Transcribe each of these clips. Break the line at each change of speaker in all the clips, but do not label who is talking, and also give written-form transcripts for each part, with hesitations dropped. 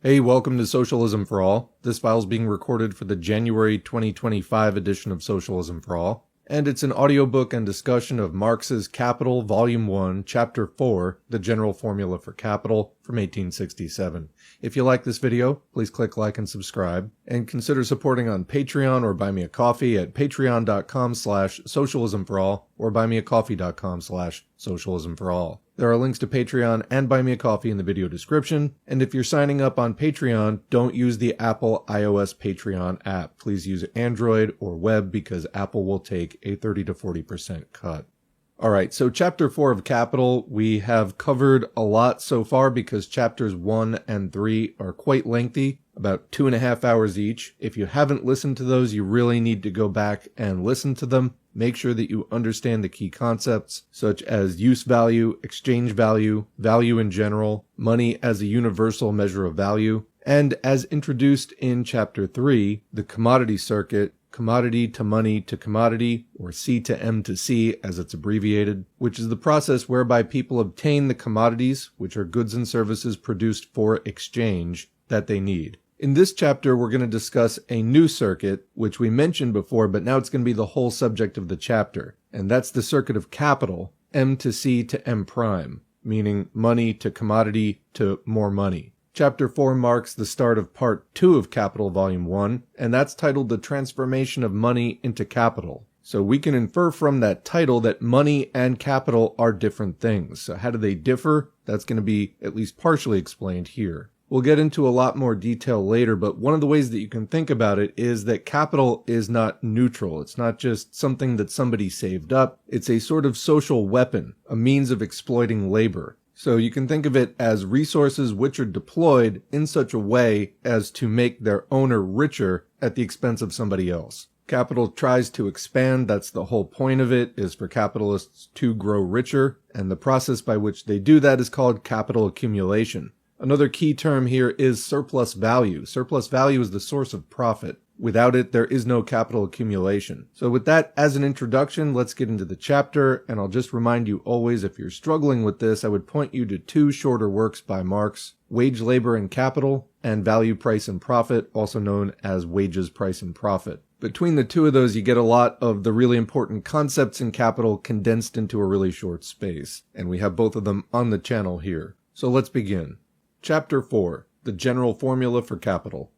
Hey, welcome to Socialism for All. This file is being recorded for the January 2025 edition of Socialism for All, and it's an audiobook and discussion of Marx's Kapital, Volume 1, Chapter 4, The General Formula for Capital, from 1867. If you like this video, please click like and subscribe, and consider supporting on Patreon or Buy Me a Coffee at patreon.com/socialismforall or buymeacoffee.com/socialismforall. There are links to Patreon and Buy Me a Coffee in the video description, and if you're signing up on Patreon, don't use the Apple iOS Patreon app. Please use Android or web because Apple will take a 30 to 40% cut. Alright, so Chapter 4 of Kapital, we have covered a lot so far because Chapters 1 and 3 are quite lengthy, about 2.5 hours each. If you haven't listened to those, you really need to go back and listen to them. Make sure that you understand the key concepts, such as use value, exchange value, value in general, money as a universal measure of value, and as introduced in Chapter 3, the commodity circuit, commodity to money to commodity, or C to M to C as it's abbreviated, which is the process whereby people obtain the commodities, which are goods and services produced for exchange, that they need. In this chapter, we're going to discuss a new circuit, which we mentioned before, but now it's going to be the whole subject of the chapter, and that's the circuit of capital, M to C to M prime, meaning money to commodity to more money. Chapter 4 marks the start of Part 2 of Kapital Volume 1, and that's titled The Transformation of Money into Capital. So we can infer from that title that money and capital are different things. So how do they differ? That's going to be at least partially explained here. We'll get into a lot more detail later, but one of the ways that you can think about it is that capital is not neutral. It's not just something that somebody saved up. It's a sort of social weapon, a means of exploiting labor. So you can think of it as resources which are deployed in such a way as to make their owner richer at the expense of somebody else. Capital tries to expand. That's the whole point of it, is for capitalists to grow richer, and the process by which they do that is called capital accumulation. Another key term here is surplus value. Surplus value is the source of profit. Without it, there is no capital accumulation. So with that as an introduction, let's get into the chapter, and I'll just remind you always, if you're struggling with this, I would point you to two shorter works by Marx, Wage, Labor, and Capital, and Value, Price, and Profit, also known as Wages, Price, and Profit. Between the two of those, you get a lot of the really important concepts in capital condensed into a really short space, and we have both of them on the channel here. So let's begin. Chapter 4, The General Formula for Capital.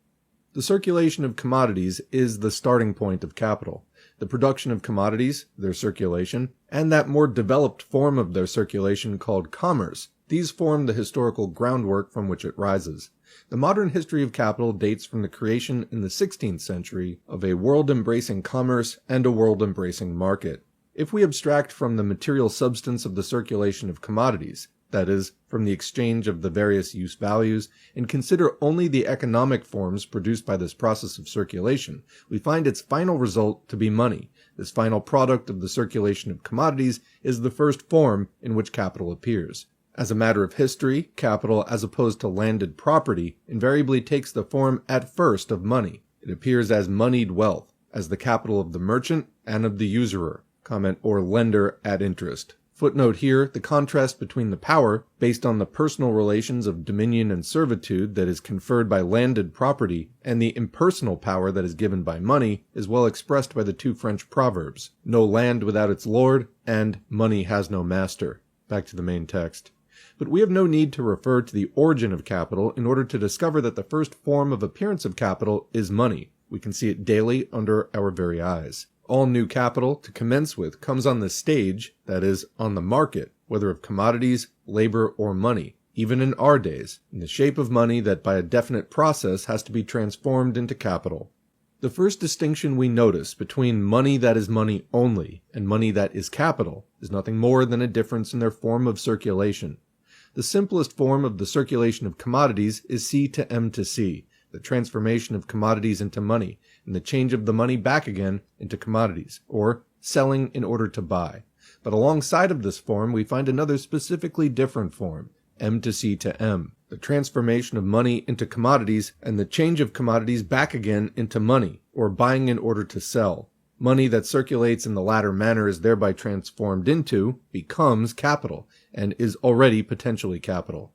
The circulation of commodities is the starting point of capital. The production of commodities, their circulation, and that more developed form of their circulation called commerce, these form the historical groundwork from which it rises. The modern history of capital dates from the creation in the 16th century of a world-embracing commerce and a world-embracing market. If we abstract from the material substance of the circulation of commodities, that is, from the exchange of the various use values, and consider only the economic forms produced by this process of circulation, we find its final result to be money. This final product of the circulation of commodities is the first form in which capital appears. As a matter of history, capital, as opposed to landed property, invariably takes the form at first of money. It appears as moneyed wealth, as the capital of the merchant and of the usurer, comment or lender at interest. Footnote here, the contrast between the power, based on the personal relations of dominion and servitude that is conferred by landed property, and the impersonal power that is given by money, is well expressed by the two French proverbs, no land without its lord, and money has no master. Back to the main text. But we have no need to refer to the origin of capital in order to discover that the first form of appearance of capital is money. We can see it daily under our very eyes. All new capital, to commence with, comes on the stage, that is, on the market, whether of commodities, labor, or money, even in our days, in the shape of money that by a definite process has to be transformed into capital. The first distinction we notice between money that is money only and money that is capital is nothing more than a difference in their form of circulation. The simplest form of the circulation of commodities is C to M to C, the transformation of commodities into money, and the change of the money back again into commodities, or selling in order to buy. But alongside of this form, we find another specifically different form, M to C to M, the transformation of money into commodities and the change of commodities back again into money, or buying in order to sell. Money that circulates in the latter manner is thereby transformed into, becomes capital, and is already potentially capital.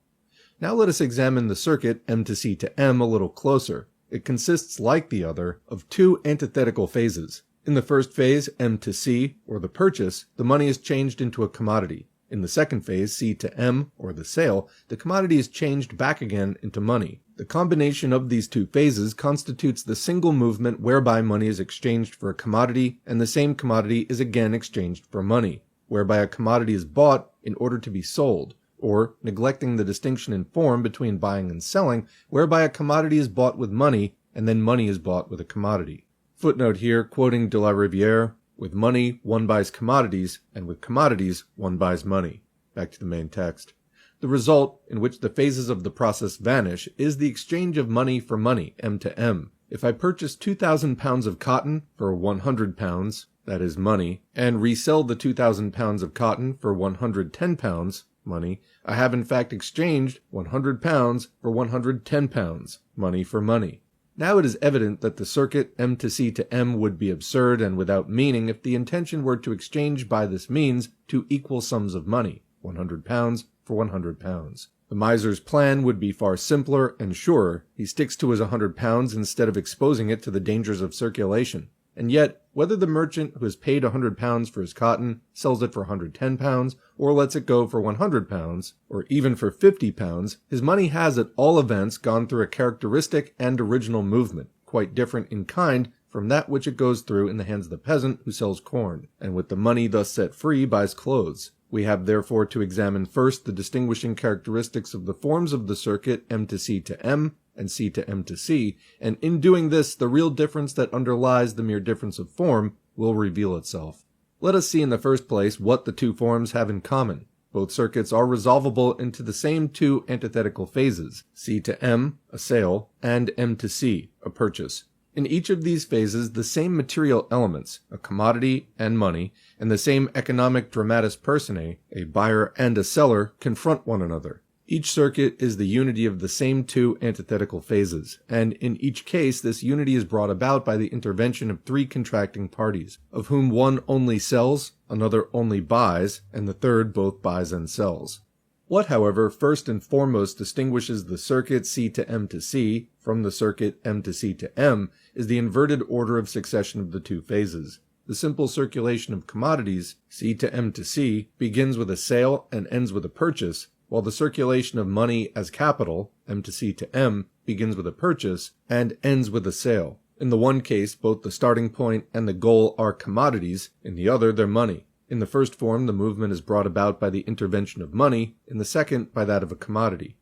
Now let us examine the circuit M to C to M a little closer. It consists, like the other, of two antithetical phases. In the first phase, M to C, or the purchase, the money is changed into a commodity. In the second phase, C to M, or the sale, the commodity is changed back again into money. The combination of these two phases constitutes the single movement whereby money is exchanged for a commodity, and the same commodity is again exchanged for money, whereby a commodity is bought in order to be sold, or, neglecting the distinction in form between buying and selling, whereby a commodity is bought with money, and then money is bought with a commodity. Footnote here, quoting de la Riviere, "With money, one buys commodities, and with commodities, one buys money." Back to the main text. The result, in which the phases of the process vanish, is the exchange of money for money, M to M. If I purchase 2,000 pounds of cotton for 100 pounds, that is money, and resell the 2,000 pounds of cotton for 110 pounds, money, I have in fact exchanged 100 pounds for 110 pounds, money for money. Now it is evident that the circuit M to C to M would be absurd and without meaning if the intention were to exchange by this means two equal sums of money, 100 pounds for 100 pounds. The miser's plan would be far simpler and surer. He sticks to his 100 pounds instead of exposing it to the dangers of circulation. And yet, whether the merchant who has paid 100 pounds for his cotton sells it for 110 pounds, or lets it go for 100 pounds, or even for 50 pounds, his money has at all events gone through a characteristic and original movement, quite different in kind from that which it goes through in the hands of the peasant who sells corn, and with the money thus set free buys clothes. We have therefore to examine first the distinguishing characteristics of the forms of the circuit M to C to M, and C to M to C, and in doing this, the real difference that underlies the mere difference of form will reveal itself. Let us see in the first place what the two forms have in common. Both circuits are resolvable into the same two antithetical phases, C to M, a sale, and M to C, a purchase. In each of these phases, the same material elements, a commodity and money, and the same economic dramatis personae, a buyer and a seller, confront one another. Each circuit is the unity of the same two antithetical phases, and in each case this unity is brought about by the intervention of three contracting parties, of whom one only sells, another only buys, and the third both buys and sells. What, however, first and foremost distinguishes the circuit C to M to C from the circuit M to C to M is the inverted order of succession of the two phases. The simple circulation of commodities, C to M to C, begins with a sale and ends with a purchase, while the circulation of money as capital, M to C to M, begins with a purchase and ends with a sale. In the one case, both the starting point and the goal are commodities, in the other they're money. In the first form, the movement is brought about by the intervention of money, in the second by that of a commodity.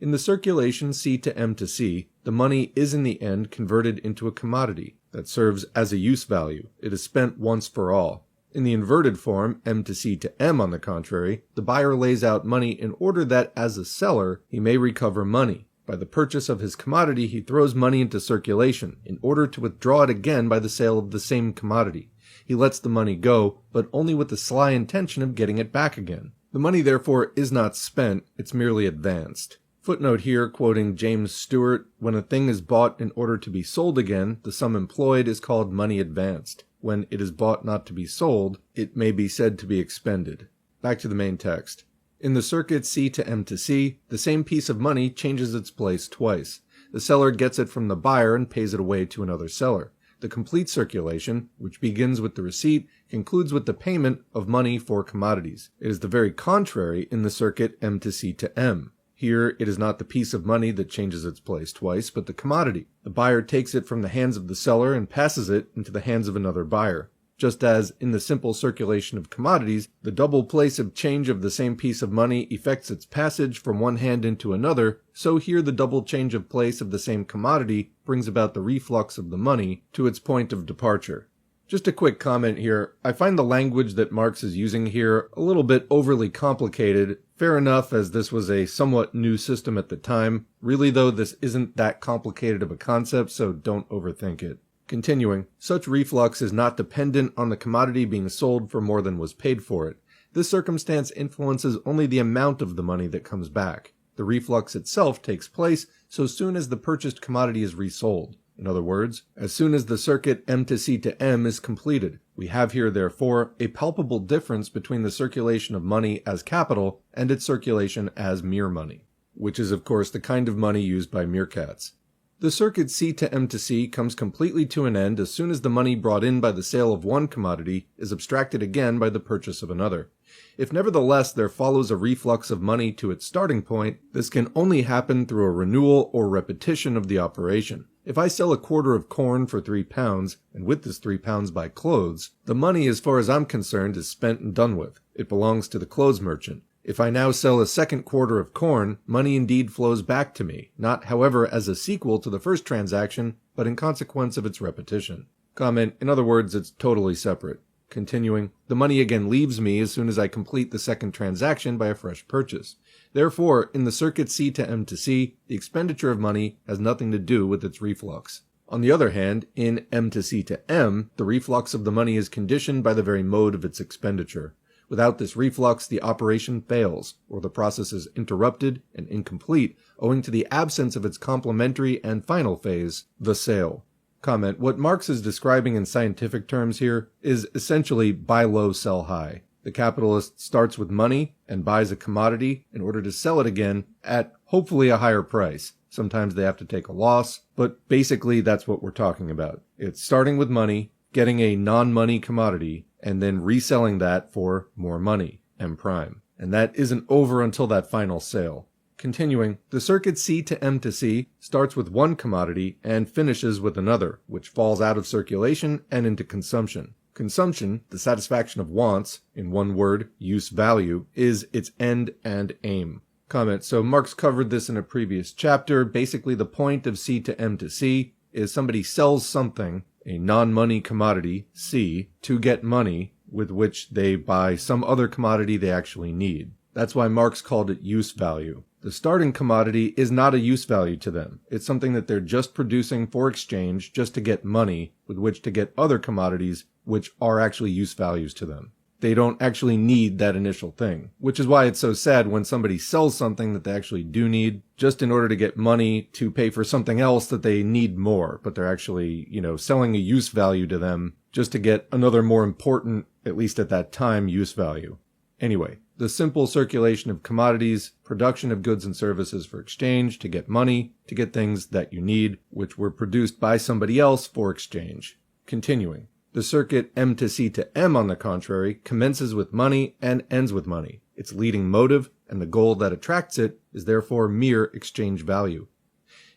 In the circulation C to M to C, the money is in the end converted into a commodity that serves as a use value. It is spent once for all. In the inverted form, M to C to M, on the contrary, the buyer lays out money in order that, as a seller, he may recover money. By the purchase of his commodity, he throws money into circulation, in order to withdraw it again by the sale of the same commodity. He lets the money go, but only with the sly intention of getting it back again. The money, therefore, is not spent, it's merely advanced. Footnote here, quoting James Stewart, "When a thing is bought in order to be sold again, the sum employed is called money advanced. When it is bought not to be sold, it may be said to be expended." Back to the main text. In the circuit C to M to C, the same piece of money changes its place twice. The seller gets it from the buyer and pays it away to another seller. The complete circulation, which begins with the receipt, concludes with the payment of money for commodities. It is the very contrary in the circuit M to C to M. Here, it is not the piece of money that changes its place twice, but the commodity. The buyer takes it from the hands of the seller and passes it into the hands of another buyer. Just as, in the simple circulation of commodities, the double place of change of the same piece of money effects its passage from one hand into another, so here the double change of place of the same commodity brings about the reflux of the money to its point of departure. Just a quick comment here. I find the language that Marx is using here a little bit overly complicated. Fair enough, as this was a somewhat new system at the time. Really, though, this isn't that complicated of a concept, so don't overthink it. Continuing, such reflux is not dependent on the commodity being sold for more than was paid for it. This circumstance influences only the amount of the money that comes back. The reflux itself takes place so soon as the purchased commodity is resold. In other words, as soon as the circuit M to C to M is completed. We have here, therefore, a palpable difference between the circulation of money as capital and its circulation as mere money. which is of course the kind of money used by meerkats. The circuit C to M to C comes completely to an end as soon as the money brought in by the sale of one commodity is abstracted again by the purchase of another. If nevertheless there follows a reflux of money to its starting point, this can only happen through a renewal or repetition of the operation. If I sell a quarter of corn for £3, and with this £3 buy clothes, the money as far as I'm concerned is spent and done with. It belongs to the clothes merchant. If I now sell a second quarter of corn, money indeed flows back to me, not however as a sequel to the first transaction, but in consequence of its repetition. Comment, in other words, it's totally separate. Continuing, the money again leaves me as soon as I complete the second transaction by a fresh purchase. Therefore, in the circuit C to M to C, the expenditure of money has nothing to do with its reflux. On the other hand, in M to C to M, the reflux of the money is conditioned by the very mode of its expenditure. Without this reflux, the operation fails, or the process is interrupted and incomplete, owing to the absence of its complementary and final phase, the sale. Comment, what Marx is describing in scientific terms here is essentially buy low, sell high. The capitalist starts with money and buys a commodity in order to sell it again at hopefully a higher price. Sometimes they have to take a loss, but basically that's what we're talking about. It's starting with money, getting a non-money commodity, and then reselling that for more money, M prime. And that isn't over until that final sale. Continuing, the circuit C to M to C starts with one commodity and finishes with another, which falls out of circulation and into consumption. Consumption, the satisfaction of wants, in one word, use value, is its end and aim. Comment, so Marx covered this in a previous chapter. Basically, the point of C to M to C is somebody sells something, a non-money commodity, C, to get money with which they buy some other commodity they actually need. That's why Marx called it use value. The starting commodity is not a use value to them. It's something that they're just producing for exchange just to get money with which to get other commodities which are actually use values to them. They don't actually need that initial thing, which is why it's so sad when somebody sells something that they actually do need just in order to get money to pay for something else that they need more, but they're actually, selling a use value to them just to get another more important, at least at that time, use value. Anyway, the simple circulation of commodities, production of goods and services for exchange, to get money, to get things that you need, which were produced by somebody else for exchange. Continuing. The circuit M to C to M, on the contrary, commences with money and ends with money. Its leading motive and the goal that attracts it is therefore mere exchange value.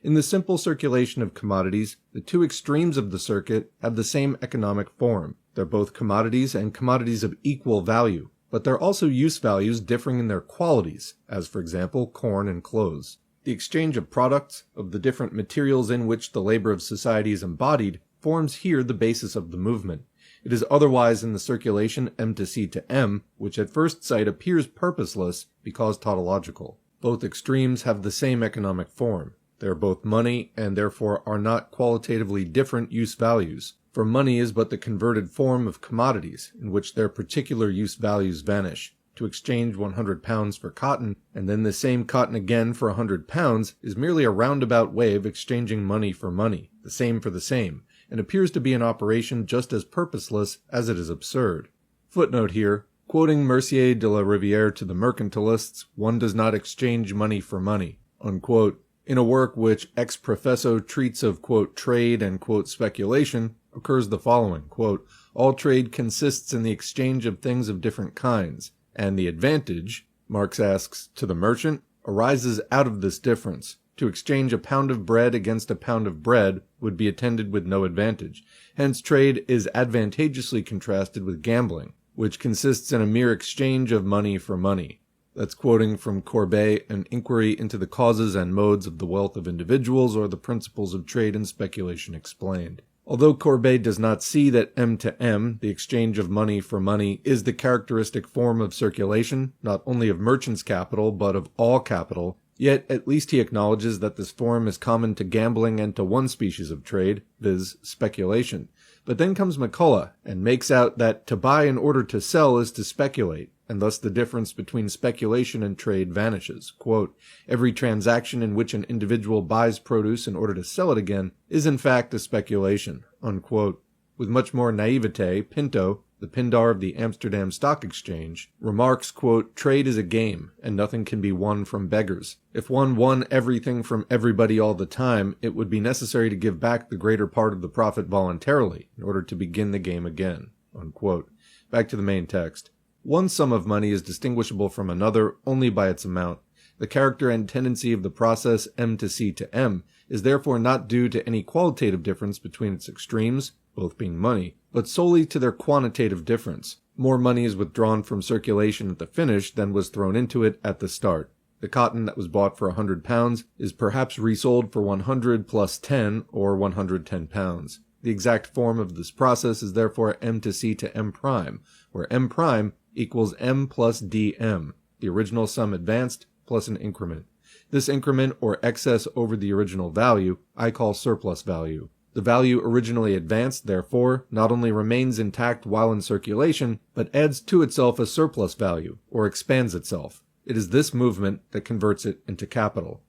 In the simple circulation of commodities, the two extremes of the circuit have the same economic form. They're both commodities and commodities of equal value, but they're also use values differing in their qualities, as for example, corn and clothes. The exchange of products, of the different materials in which the labor of society is embodied, forms here the basis of the movement. It is otherwise in the circulation M to C to M, which at first sight appears purposeless because tautological. Both extremes have the same economic form. They are both money and therefore are not qualitatively different use values, for money is but the converted form of commodities in which their particular use values vanish. To exchange £100 for cotton, and then the same cotton again for £100, is merely a roundabout way of exchanging money for money, the same for the same, and appears to be an operation just as purposeless as it is absurd. Footnote here, quoting Mercier de la Rivière to the mercantilists, one does not exchange money for money, unquote. In a work which ex professo treats of, quote, trade and, quote, speculation, occurs the following, quote, all trade consists in the exchange of things of different kinds, and the advantage, Marx asks, to the merchant, arises out of this difference. To exchange a pound of bread against a pound of bread would be attended with no advantage. Hence trade is advantageously contrasted with gambling, which consists in a mere exchange of money for money. That's quoting from Courbet, An Inquiry into the Causes and Modes of the Wealth of Individuals, or the Principles of Trade and Speculation Explained. Although Courbet does not see that M to M, the exchange of money for money, is the characteristic form of circulation, not only of merchants' capital, but of all capital, yet at least he acknowledges that this form is common to gambling and to one species of trade, viz. Speculation. But then comes McCulloch, and makes out that to buy in order to sell is to speculate, and thus the difference between speculation and trade vanishes. Quote, every transaction in which an individual buys produce in order to sell it again is in fact a speculation, unquote. With much more naivete, Pinto, the Pindar of the Amsterdam Stock Exchange, remarks, quote, "Trade is a game, and nothing can be won from beggars. If one won everything from everybody all the time, it would be necessary to give back the greater part of the profit voluntarily in order to begin the game again." Unquote. Back to the main text. One sum of money is distinguishable from another only by its amount. The character and tendency of the process M to C to M is therefore not due to any qualitative difference between its extremes, both being money, but solely to their quantitative difference. More money is withdrawn from circulation at the finish than was thrown into it at the start. The cotton that was bought for £100 is perhaps resold for 100 plus 10 or 110 pounds. The exact form of this process is therefore M to C to M prime, where M prime equals M plus dm, the original sum advanced plus an increment. This increment, or excess over the original value, I call surplus value. The value originally advanced, therefore, not only remains intact while in circulation, but adds to itself a surplus value, or expands itself. It is this movement that converts it into capital.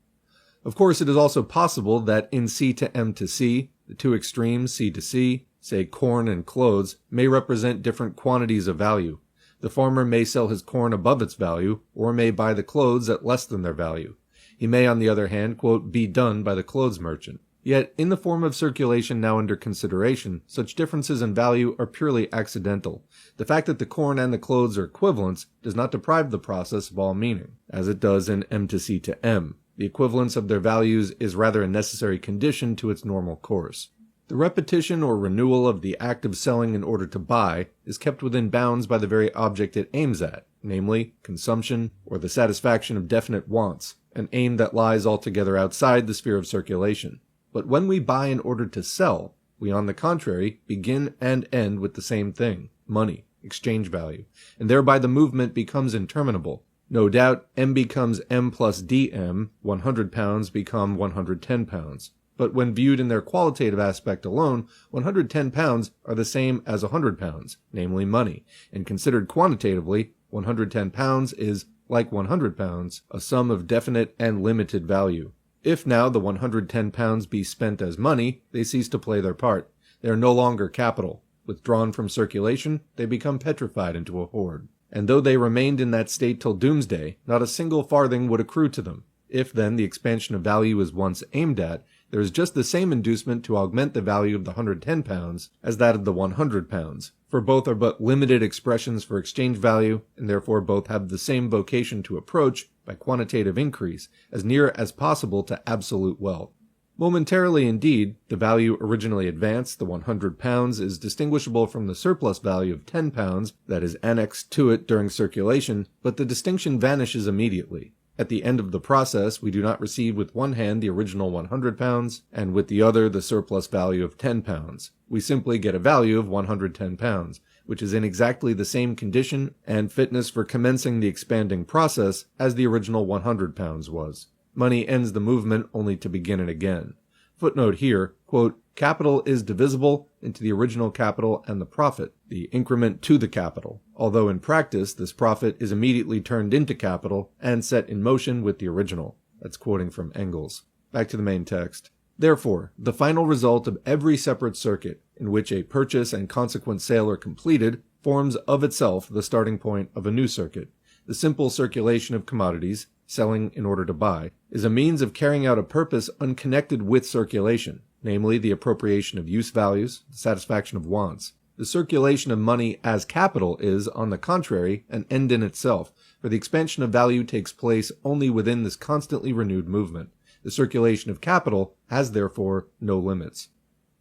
Of course, it is also possible that in C to M to C, the two extremes, C to C, say corn and clothes, may represent different quantities of value. The farmer may sell his corn above its value, or may buy the clothes at less than their value. He may, on the other hand, quote, be done by the clothes merchant. Yet, in the form of circulation now under consideration, such differences in value are purely accidental. The fact that the corn and the clothes are equivalents does not deprive the process of all meaning, as it does in M to C to M. The equivalence of their values is rather a necessary condition to its normal course. The repetition or renewal of the act of selling in order to buy is kept within bounds by the very object it aims at, namely, consumption or the satisfaction of definite wants, an aim that lies altogether outside the sphere of circulation. But when we buy in order to sell, we on the contrary begin and end with the same thing, money, exchange value, and thereby the movement becomes interminable. No doubt, M becomes M plus dm, 100 pounds become 110 pounds. But when viewed in their qualitative aspect alone, 110 pounds are the same as 100 pounds, namely money, and considered quantitatively, 110 pounds is, like 100 pounds, a sum of definite and limited value. If now the 110 pounds be spent as money, they cease to play their part. They are no longer capital. Withdrawn from circulation, they become petrified into a hoard. And though they remained in that state till doomsday, not a single farthing would accrue to them. If then the expansion of value is once aimed at, there is just the same inducement to augment the value of the 110 pounds as that of the 100 pounds, for both are but limited expressions for exchange value, and therefore both have the same vocation to approach, by quantitative increase, as near as possible to absolute wealth. Momentarily indeed, the value originally advanced, the 100 pounds, is distinguishable from the surplus value of 10 pounds that is annexed to it during circulation, but the distinction vanishes immediately. At the end of the process, we do not receive with one hand the original 100 pounds, and with the other the surplus value of 10 pounds. We simply get a value of 110 pounds, which is in exactly the same condition and fitness for commencing the expanding process as the original 100 pounds was. Money ends the movement only to begin it again. Footnote here, quote, capital is divisible into the original capital and the profit, the increment to the capital, although in practice this profit is immediately turned into capital and set in motion with the original. That's quoting from Engels. Back to the main text. Therefore, the final result of every separate circuit, in which a purchase and consequent sale are completed, forms of itself the starting point of a new circuit. The simple circulation of commodities, selling in order to buy, is a means of carrying out a purpose unconnected with circulation, namely the appropriation of use values, the satisfaction of wants. The circulation of money as capital is, on the contrary, an end in itself, for the expansion of value takes place only within this constantly renewed movement. The circulation of capital has therefore no limits.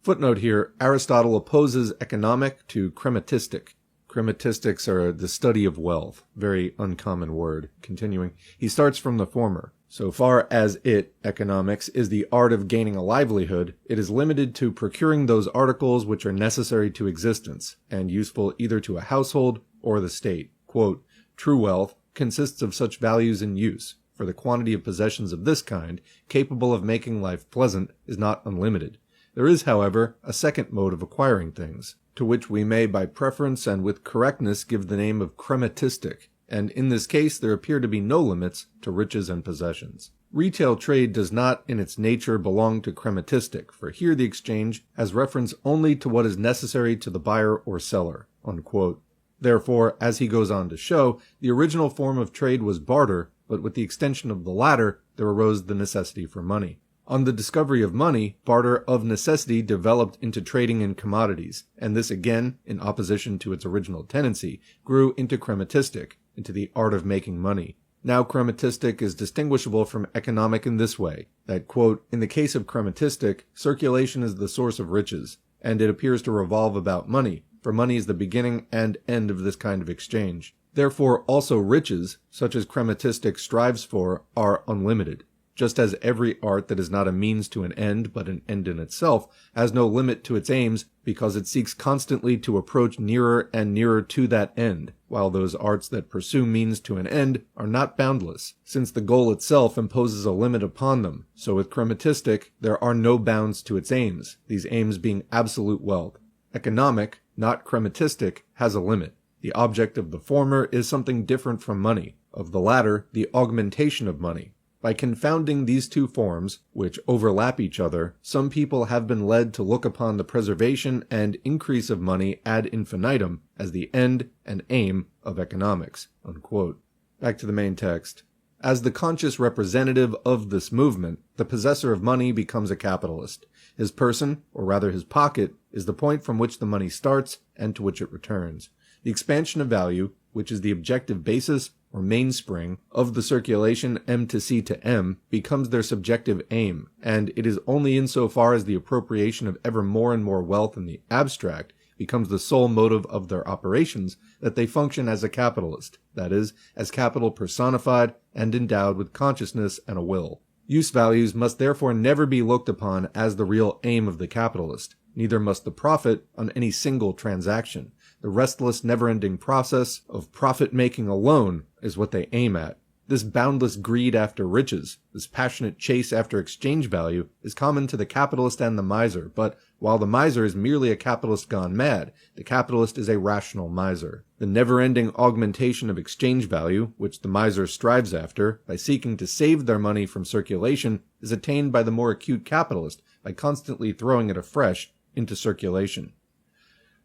Footnote here, Aristotle opposes economic to crematistic. Crematistics are the study of wealth. Very uncommon word. Continuing, he starts from the former. So far as it, economics, is the art of gaining a livelihood, it is limited to procuring those articles which are necessary to existence, and useful either to a household or the state. Quote, true wealth consists of such values in use, for the quantity of possessions of this kind, capable of making life pleasant, is not unlimited. There is, however, a second mode of acquiring things, to which we may by preference and with correctness give the name of crematistic, and in this case there appear to be no limits to riches and possessions. Retail trade does not in its nature belong to crematistic, for here the exchange has reference only to what is necessary to the buyer or seller. Unquote. Therefore, as he goes on to show, the original form of trade was barter, but with the extension of the latter, there arose the necessity for money. On the discovery of money, barter of necessity developed into trading in commodities, and this again, in opposition to its original tendency, grew into crematistic, into the art of making money. Now crematistic is distinguishable from economic in this way, that, quote, in the case of crematistic, circulation is the source of riches, and it appears to revolve about money, for money is the beginning and end of this kind of exchange. Therefore also riches, such as crematistic strives for, are unlimited. Just as every art that is not a means to an end, but an end in itself, has no limit to its aims, because it seeks constantly to approach nearer and nearer to that end, while those arts that pursue means to an end are not boundless, since the goal itself imposes a limit upon them. So with crematistic, there are no bounds to its aims, these aims being absolute wealth. Economic, not crematistic, has a limit. The object of the former is something different from money, of the latter, the augmentation of money. By confounding these two forms, which overlap each other, some people have been led to look upon the preservation and increase of money ad infinitum as the end and aim of economics." Unquote. Back to the main text. As the conscious representative of this movement, the possessor of money becomes a capitalist. His person, or rather his pocket, is the point from which the money starts and to which it returns. The expansion of value, which is the objective basis or mainspring of the circulation M to C to M, becomes their subjective aim, and it is only insofar as the appropriation of ever more and more wealth in the abstract becomes the sole motive of their operations that they function as a capitalist, that is, as capital personified and endowed with consciousness and a will. Use values must therefore never be looked upon as the real aim of the capitalist, neither must the profit on any single transaction. The restless, never-ending process of profit-making alone is what they aim at. This boundless greed after riches, this passionate chase after exchange value, is common to the capitalist and the miser, but while the miser is merely a capitalist gone mad, the capitalist is a rational miser. The never-ending augmentation of exchange value, which the miser strives after, by seeking to save their money from circulation, is attained by the more acute capitalist, by constantly throwing it afresh into circulation.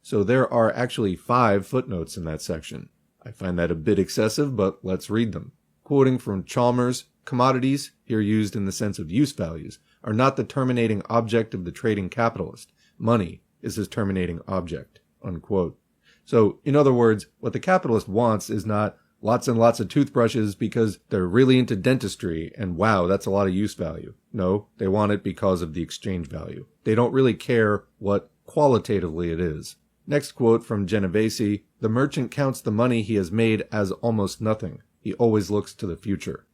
So there are actually 5 footnotes in that section. I find that a bit excessive, but let's read them. Quoting from Chalmers, commodities, here used in the sense of use values, are not the terminating object of the trading capitalist. Money is his terminating object. Unquote. So, in other words, what the capitalist wants is not lots and lots of toothbrushes because they're really into dentistry and wow, that's a lot of use value. No, they want it because of the exchange value. They don't really care what qualitatively it is. Next quote from Genovese, "The merchant counts the money he has made as almost nothing. He always looks to the future."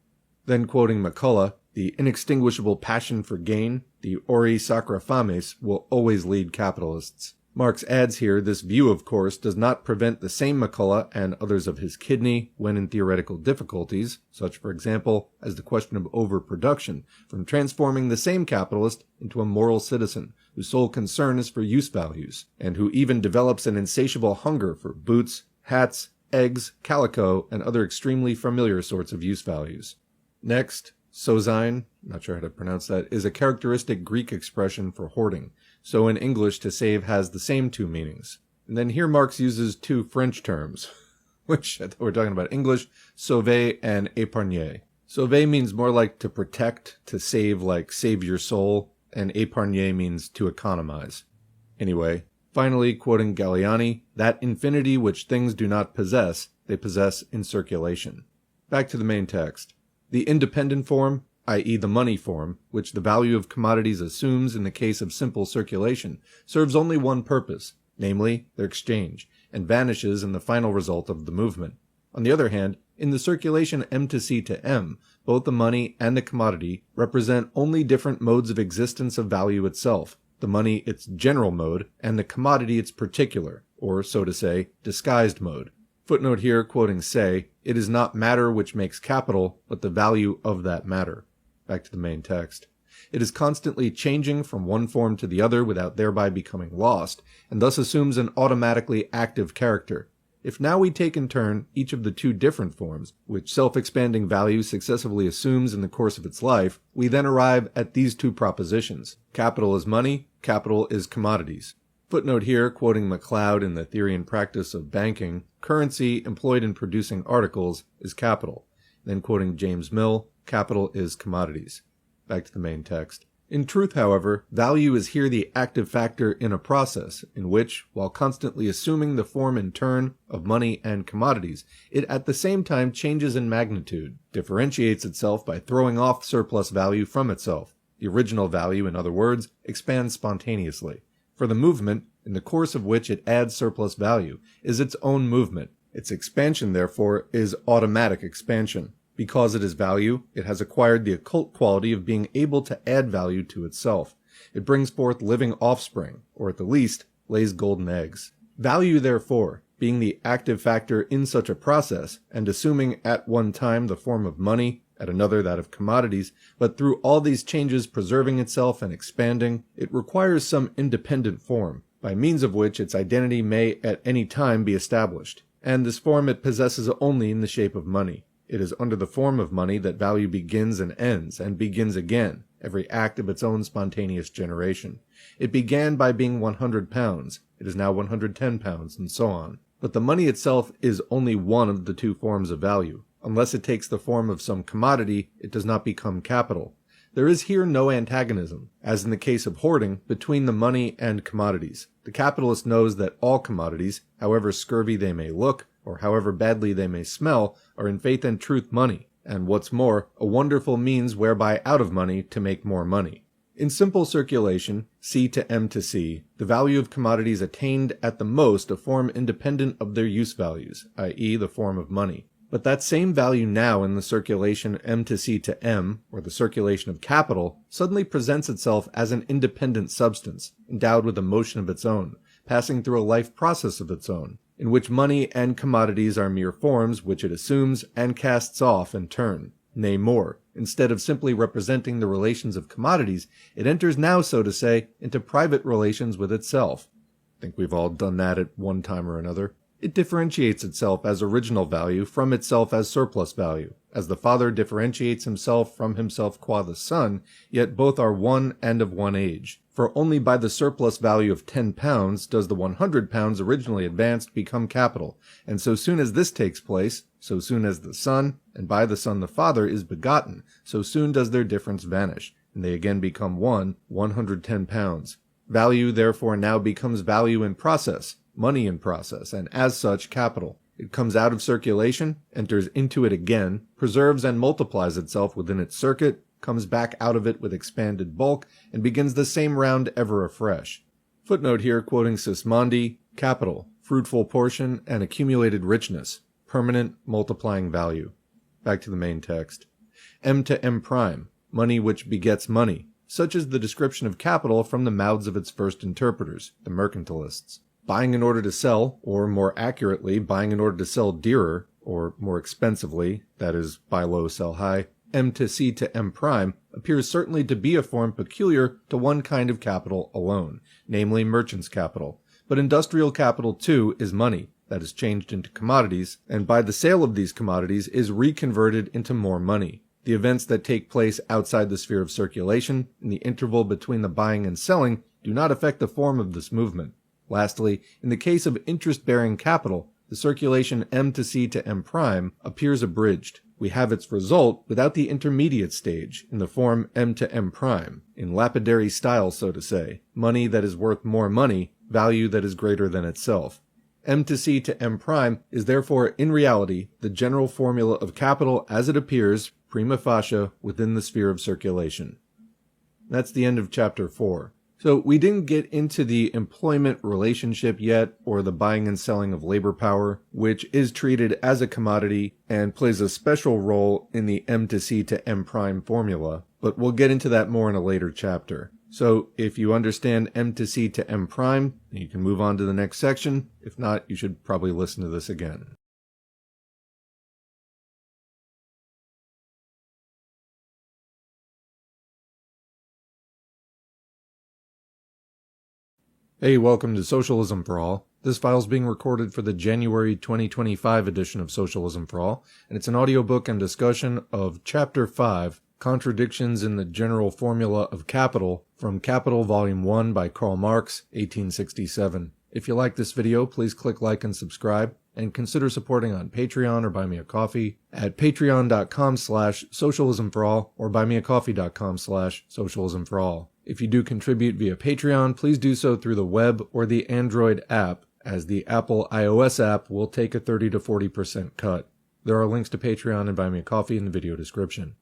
Then quoting McCullough, "The inextinguishable passion for gain, the ori sacra fames, will always lead capitalists." Marx adds here, this view, of course, does not prevent the same McCullough and others of his kidney, when in theoretical difficulties, such for example as the question of overproduction, from transforming the same capitalist into a moral citizen, whose sole concern is for use values, and who even develops an insatiable hunger for boots, hats, eggs, calico, and other extremely familiar sorts of use values. Next, sozein, not sure how to pronounce that, is a characteristic Greek expression for hoarding. So in English, to save has the same 2 meanings. And then here Marx uses 2 French terms, which I thought we were talking about English, sauver and épargner. Sauver means more like to protect, to save, like save your soul, and épargner means to economize. Anyway, finally, quoting Galliani, "That infinity which things do not possess, they possess in circulation." Back to the main text. The independent form, i.e. the money form, which the value of commodities assumes in the case of simple circulation, serves only one purpose, namely, their exchange, and vanishes in the final result of the movement. On the other hand, in the circulation M to C to M, both the money and the commodity represent only different modes of existence of value itself, the money its general mode, and the commodity its particular, or, so to say, disguised mode. Footnote here, quoting Say, "It is not matter which makes capital, but the value of that matter." Back to the main text. It is constantly changing from one form to the other without thereby becoming lost, and thus assumes an automatically active character. If now we take in turn each of the 2 different forms, which self-expanding value successively assumes in the course of its life, we then arrive at these 2 propositions. Capital is money, capital is commodities. Footnote here, quoting MacLeod in The Theory and Practice of Banking, currency employed in producing articles is capital. Then quoting James Mill, capital is commodities. Back to the main text. In truth, however, value is here the active factor in a process in which, while constantly assuming the form in turn of money and commodities, it at the same time changes in magnitude, differentiates itself by throwing off surplus value from itself. The original value, in other words, expands spontaneously. For the movement, in the course of which it adds surplus value, is its own movement. Its expansion, therefore, is automatic expansion. Because it is value, it has acquired the occult quality of being able to add value to itself. It brings forth living offspring, or at the least, lays golden eggs. Value, therefore, being the active factor in such a process, and assuming at one time the form of money, at another that of commodities, but through all these changes preserving itself and expanding, it requires some independent form, by means of which its identity may at any time be established, and this form it possesses only in the shape of money. It is under the form of money that value begins and ends, and begins again, every act of its own spontaneous generation. It began by being £100, it is now £110, and so on. But the money itself is only one of the two forms of value. Unless it takes the form of some commodity, it does not become capital. There is here no antagonism, as in the case of hoarding, between the money and commodities. The capitalist knows that all commodities, however scurvy they may look, or however badly they may smell, are in faith and truth money, and what's more, a wonderful means whereby out of money to make more money. In simple circulation, C to M to C, the value of commodities attained at the most a form independent of their use values, i.e. the form of money. But that same value now in the circulation M to C to M, or the circulation of capital, suddenly presents itself as an independent substance, endowed with a motion of its own, passing through a life process of its own, in which money and commodities are mere forms which it assumes and casts off in turn. Nay more, instead of simply representing the relations of commodities, it enters now, so to say, into private relations with itself. I think we've all done that at one time or another. It differentiates itself as original value from itself as surplus value, as the father differentiates himself from himself qua the son, yet both are one and of one age. For only by the surplus value of £10 does the £100 originally advanced become capital, and so soon as this takes place, so soon as the son, and by the son the father, is begotten, so soon does their difference vanish, and they again become one, £110. Value therefore now becomes value in process, money in process, and as such capital. It comes out of circulation, enters into it again, preserves and multiplies itself within its circuit, comes back out of it with expanded bulk, and begins the same round ever afresh. Footnote here quoting Sismondi, capital, fruitful portion, and accumulated richness, permanent multiplying value. Back to the main text. M to M prime, money which begets money. Such is the description of capital from the mouths of its first interpreters, the mercantilists. Buying in order to sell, or more accurately, buying in order to sell dearer, or more expensively, that is, buy low, sell high, M to C to M prime, appears certainly to be a form peculiar to one kind of capital alone, namely merchant's capital. But industrial capital, too, is money, that is changed into commodities, and by the sale of these commodities is reconverted into more money. The events that take place outside the sphere of circulation, in the interval between the buying and selling, do not affect the form of this movement. Lastly, in the case of interest-bearing capital, the circulation M to C to M prime appears abridged. We have its result without the intermediate stage, in the form M to M prime, in lapidary style, so to say, money that is worth more money, value that is greater than itself. M to C to M prime is therefore in reality the general formula of capital as it appears, prima facie, within the sphere of circulation. That's the end of chapter 4. So we didn't get into the employment relationship yet, or the buying and selling of labor power, which is treated as a commodity and plays a special role in the M to C to M prime formula, but we'll get into that more in a later chapter. So if you understand M to C to M prime, you can move on to the next section. If not, you should probably listen to this again. Hey, welcome to Socialism for All. This file is being recorded for the January 2025 edition of Socialism for All, and it's an audiobook and discussion of Chapter 5, Contradictions in the General Formula of Capital, from Capital Volume 1 by Karl Marx, 1867. If you like this video, please click like and subscribe, and consider supporting on Patreon or Buy Me a Coffee at patreon.com/socialismforall or buymeacoffee.com/socialismforall. If you do contribute via Patreon, please do so through the web or the Android app, as the Apple iOS app will take a 30 to 40% cut. There are links to Patreon and Buy Me a Coffee in the video description.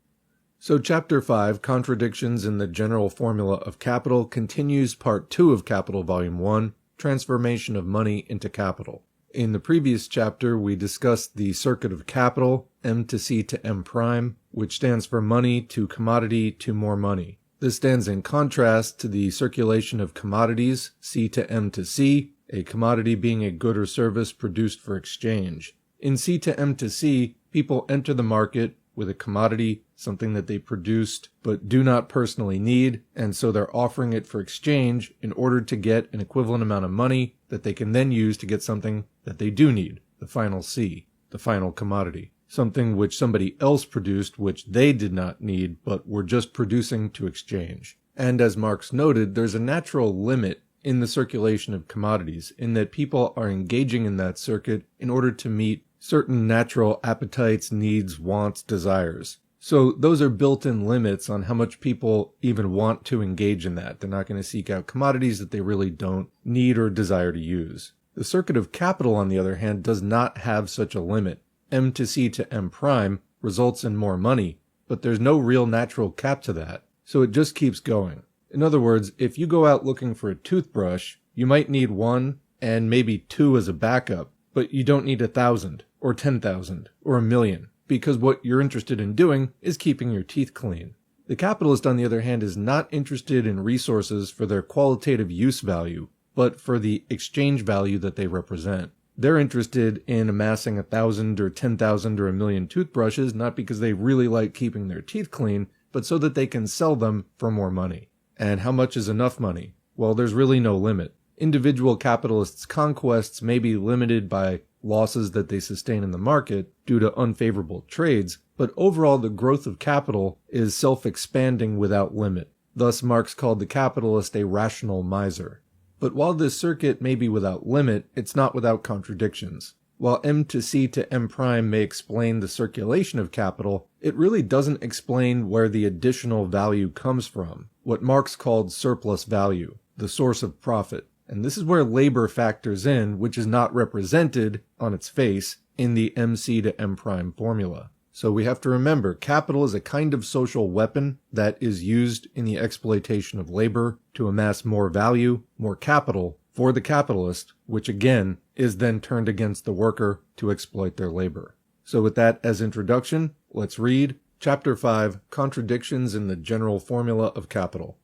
So Chapter 5, Contradictions in the General Formula of Capital, continues Part 2 of Capital Volume 1, Transformation of Money into Capital. In the previous chapter, we discussed the circuit of capital, M to C to M prime, which stands for money to commodity to more money. This stands in contrast to the circulation of commodities, C to M to C, a commodity being a good or service produced for exchange. In C to M to C, people enter the market with a commodity, something that they produced but do not personally need, and so they're offering it for exchange in order to get an equivalent amount of money that they can then use to get something that they do need, the final C, the final commodity, something which somebody else produced which they did not need but were just producing to exchange. And as Marx noted, there's a natural limit in the circulation of commodities, in that people are engaging in that circuit in order to meet certain natural appetites, needs, wants, desires. So those are built-in limits on how much people even want to engage in that. They're not going to seek out commodities that they really don't need or desire to use. The circuit of capital, on the other hand, does not have such a limit. M to C to M prime results in more money, but there's no real natural cap to that. So it just keeps going. In other words, if you go out looking for a toothbrush, you might need one and maybe two as a backup, but you don't need 1,000 or 10,000 or 1,000,000, because what you're interested in doing is keeping your teeth clean. The capitalist, on the other hand, is not interested in resources for their qualitative use value, but for the exchange value that they represent. They're interested in amassing 1,000 or 10,000 or 1,000,000 toothbrushes, not because they really like keeping their teeth clean, but so that they can sell them for more money. And how much is enough money? Well, there's really no limit. Individual capitalists' conquests may be limited by losses that they sustain in the market due to unfavorable trades, but overall the growth of capital is self-expanding without limit. Thus Marx called the capitalist a rational miser. But while this circuit may be without limit, it's not without contradictions. While M to C to M prime may explain the circulation of capital, it really doesn't explain where the additional value comes from, what Marx called surplus value, the source of profit. And this is where labor factors in, which is not represented on its face in the MC to M prime formula. So we have to remember, capital is a kind of social weapon that is used in the exploitation of labor to amass more value, more capital for the capitalist, which again is then turned against the worker to exploit their labor. So with that as introduction, let's read Chapter 5, Contradictions in the General Formula of Capital.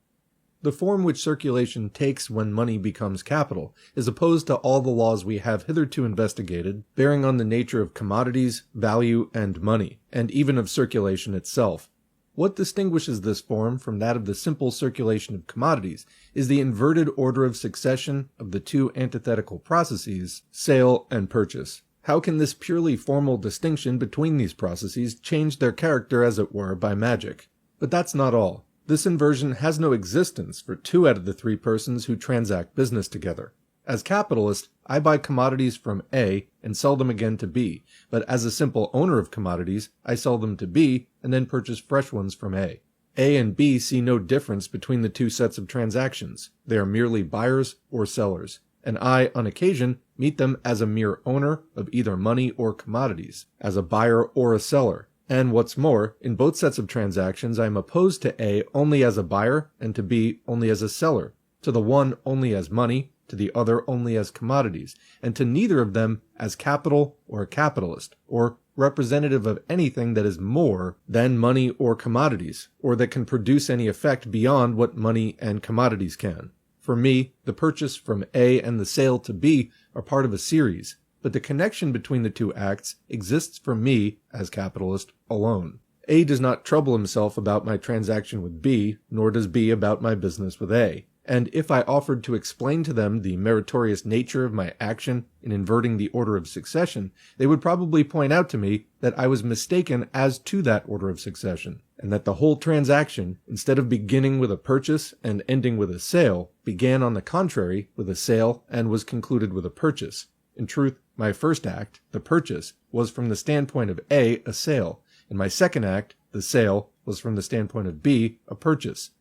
The form which circulation takes when money becomes capital is opposed to all the laws we have hitherto investigated, bearing on the nature of commodities, value, and money, and even of circulation itself. What distinguishes this form from that of the simple circulation of commodities is the inverted order of succession of the two antithetical processes, sale and purchase. How can this purely formal distinction between these processes change their character, as it were, by magic? But that's not all. This inversion has no existence for 2 out of the 3 persons who transact business together. As capitalist, I buy commodities from A and sell them again to B, but as a simple owner of commodities, I sell them to B and then purchase fresh ones from A. A and B see no difference between the 2 sets of transactions. They are merely buyers or sellers, and I, on occasion, meet them as a mere owner of either money or commodities, as a buyer or a seller. And what's more, in both sets of transactions I am opposed to A only as a buyer and to B only as a seller, to the one only as money, to the other only as commodities, and to neither of them as capital or a capitalist, or representative of anything that is more than money or commodities, or that can produce any effect beyond what money and commodities can. For me, the purchase from A and the sale to B are part of a series, but the connection between the 2 acts exists for me, as capitalist, alone. A does not trouble himself about my transaction with B, nor does B about my business with A. and if I offered to explain to them the meritorious nature of my action in inverting the order of succession, they would probably point out to me that I was mistaken as to that order of succession, and that the whole transaction, instead of beginning with a purchase and ending with a sale, began on the contrary with a sale and was concluded with a purchase. In truth, my first act, the purchase, was from the standpoint of A, a sale, and my second act, the sale, was from the standpoint of B, a purchase.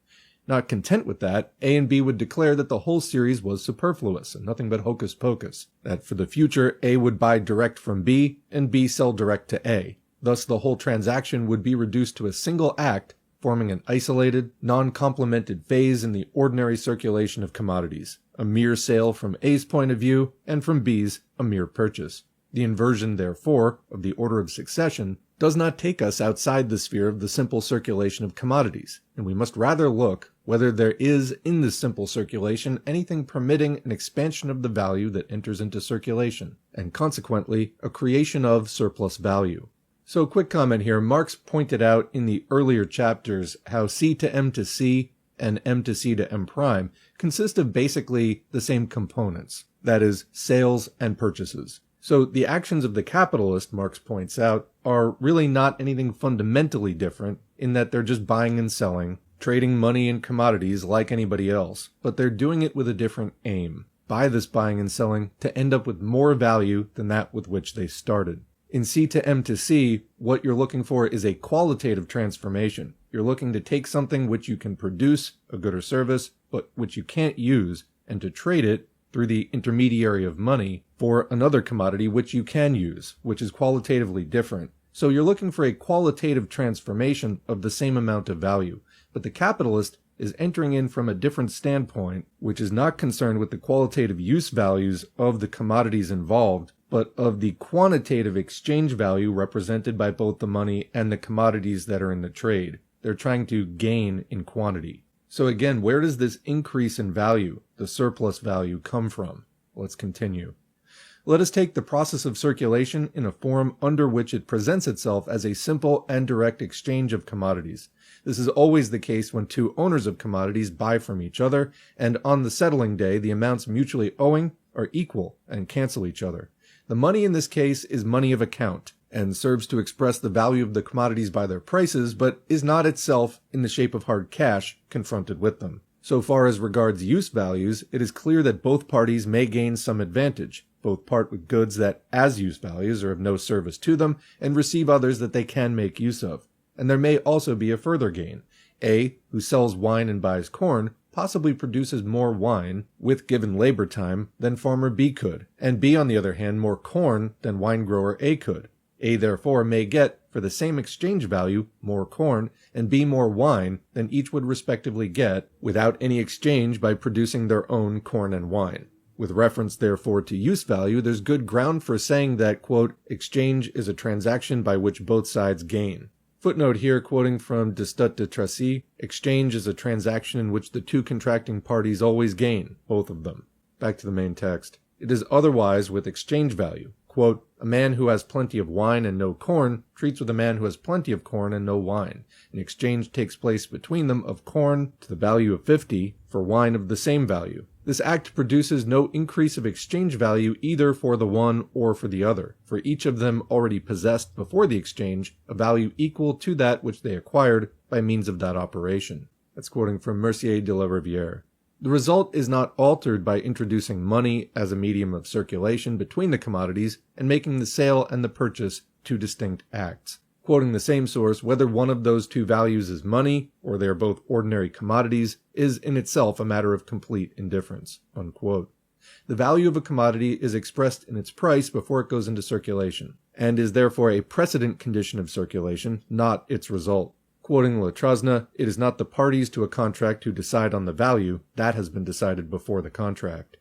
Not content with that, A and B would declare that the whole series was superfluous and nothing but hocus pocus, that for the future A would buy direct from B and B sell direct to A. Thus the whole transaction would be reduced to a single act, forming an isolated, non-complemented phase in the ordinary circulation of commodities, a mere sale from A's point of view, and from B's, a mere purchase. The inversion, therefore, of the order of succession does not take us outside the sphere of the simple circulation of commodities, and we must rather look whether there is in this simple circulation anything permitting an expansion of the value that enters into circulation, and consequently a creation of surplus value. So quick comment here, Marx pointed out in the earlier chapters how C to M to C and M to C to M prime consist of basically the same components, that is, sales and purchases. So the actions of the capitalist, Marx points out, are really not anything fundamentally different in that they're just buying and selling, trading money and commodities like anybody else, but they're doing it with a different aim, by this buying and selling, to end up with more value than that with which they started. In C to M to C, what you're looking for is a qualitative transformation. You're looking to take something which you can produce, a good or service, but which you can't use, and to trade it through the intermediary of money for another commodity which you can use, which is qualitatively different. So you're looking for a qualitative transformation of the same amount of value. But the capitalist is entering in from a different standpoint, which is not concerned with the qualitative use values of the commodities involved, but of the quantitative exchange value represented by both the money and the commodities that are in the trade. They're trying to gain in quantity. So again, where does this increase in value, the surplus value, come from? Let's continue. Let us take the process of circulation in a form under which it presents itself as a simple and direct exchange of commodities. This is always the case when two owners of commodities buy from each other, and on the settling day the amounts mutually owing are equal and cancel each other. The money in this case is money of account, and serves to express the value of the commodities by their prices, but is not itself in the shape of hard cash confronted with them. So far as regards use values, it is clear that both parties may gain some advantage. Both part with goods that, as use values, are of no service to them, and receive others that they can make use of. And there may also be a further gain. A, who sells wine and buys corn, possibly produces more wine, with given labor time, than farmer B could, and B, on the other hand, more corn than wine grower A could. A, therefore, may get, for the same exchange value, more corn, and B more wine than each would respectively get, without any exchange by producing their own corn and wine. With reference, therefore, to use value, there's good ground for saying that, quote, exchange is a transaction by which both sides gain. Footnote here, quoting from Destot de Tracy, exchange is a transaction in which the two contracting parties always gain, both of them. Back to the main text. It is otherwise with exchange value. Quote, a man who has plenty of wine and no corn treats with a man who has plenty of corn and no wine. An exchange takes place between them of corn to the value of 50 for wine of the same value. This act produces no increase of exchange value either for the one or for the other, for each of them already possessed before the exchange a value equal to that which they acquired by means of that operation. That's quoting from Mercier de la Rivière. The result is not altered by introducing money as a medium of circulation between the commodities and making the sale and the purchase two distinct acts. Quoting the same source, whether one of those two values is money, or they are both ordinary commodities, is in itself a matter of complete indifference. Unquote. The value of a commodity is expressed in its price before it goes into circulation, and is therefore a precedent condition of circulation, not its result. Quoting La Trosna, it is not the parties to a contract who decide on the value, that has been decided before the contract.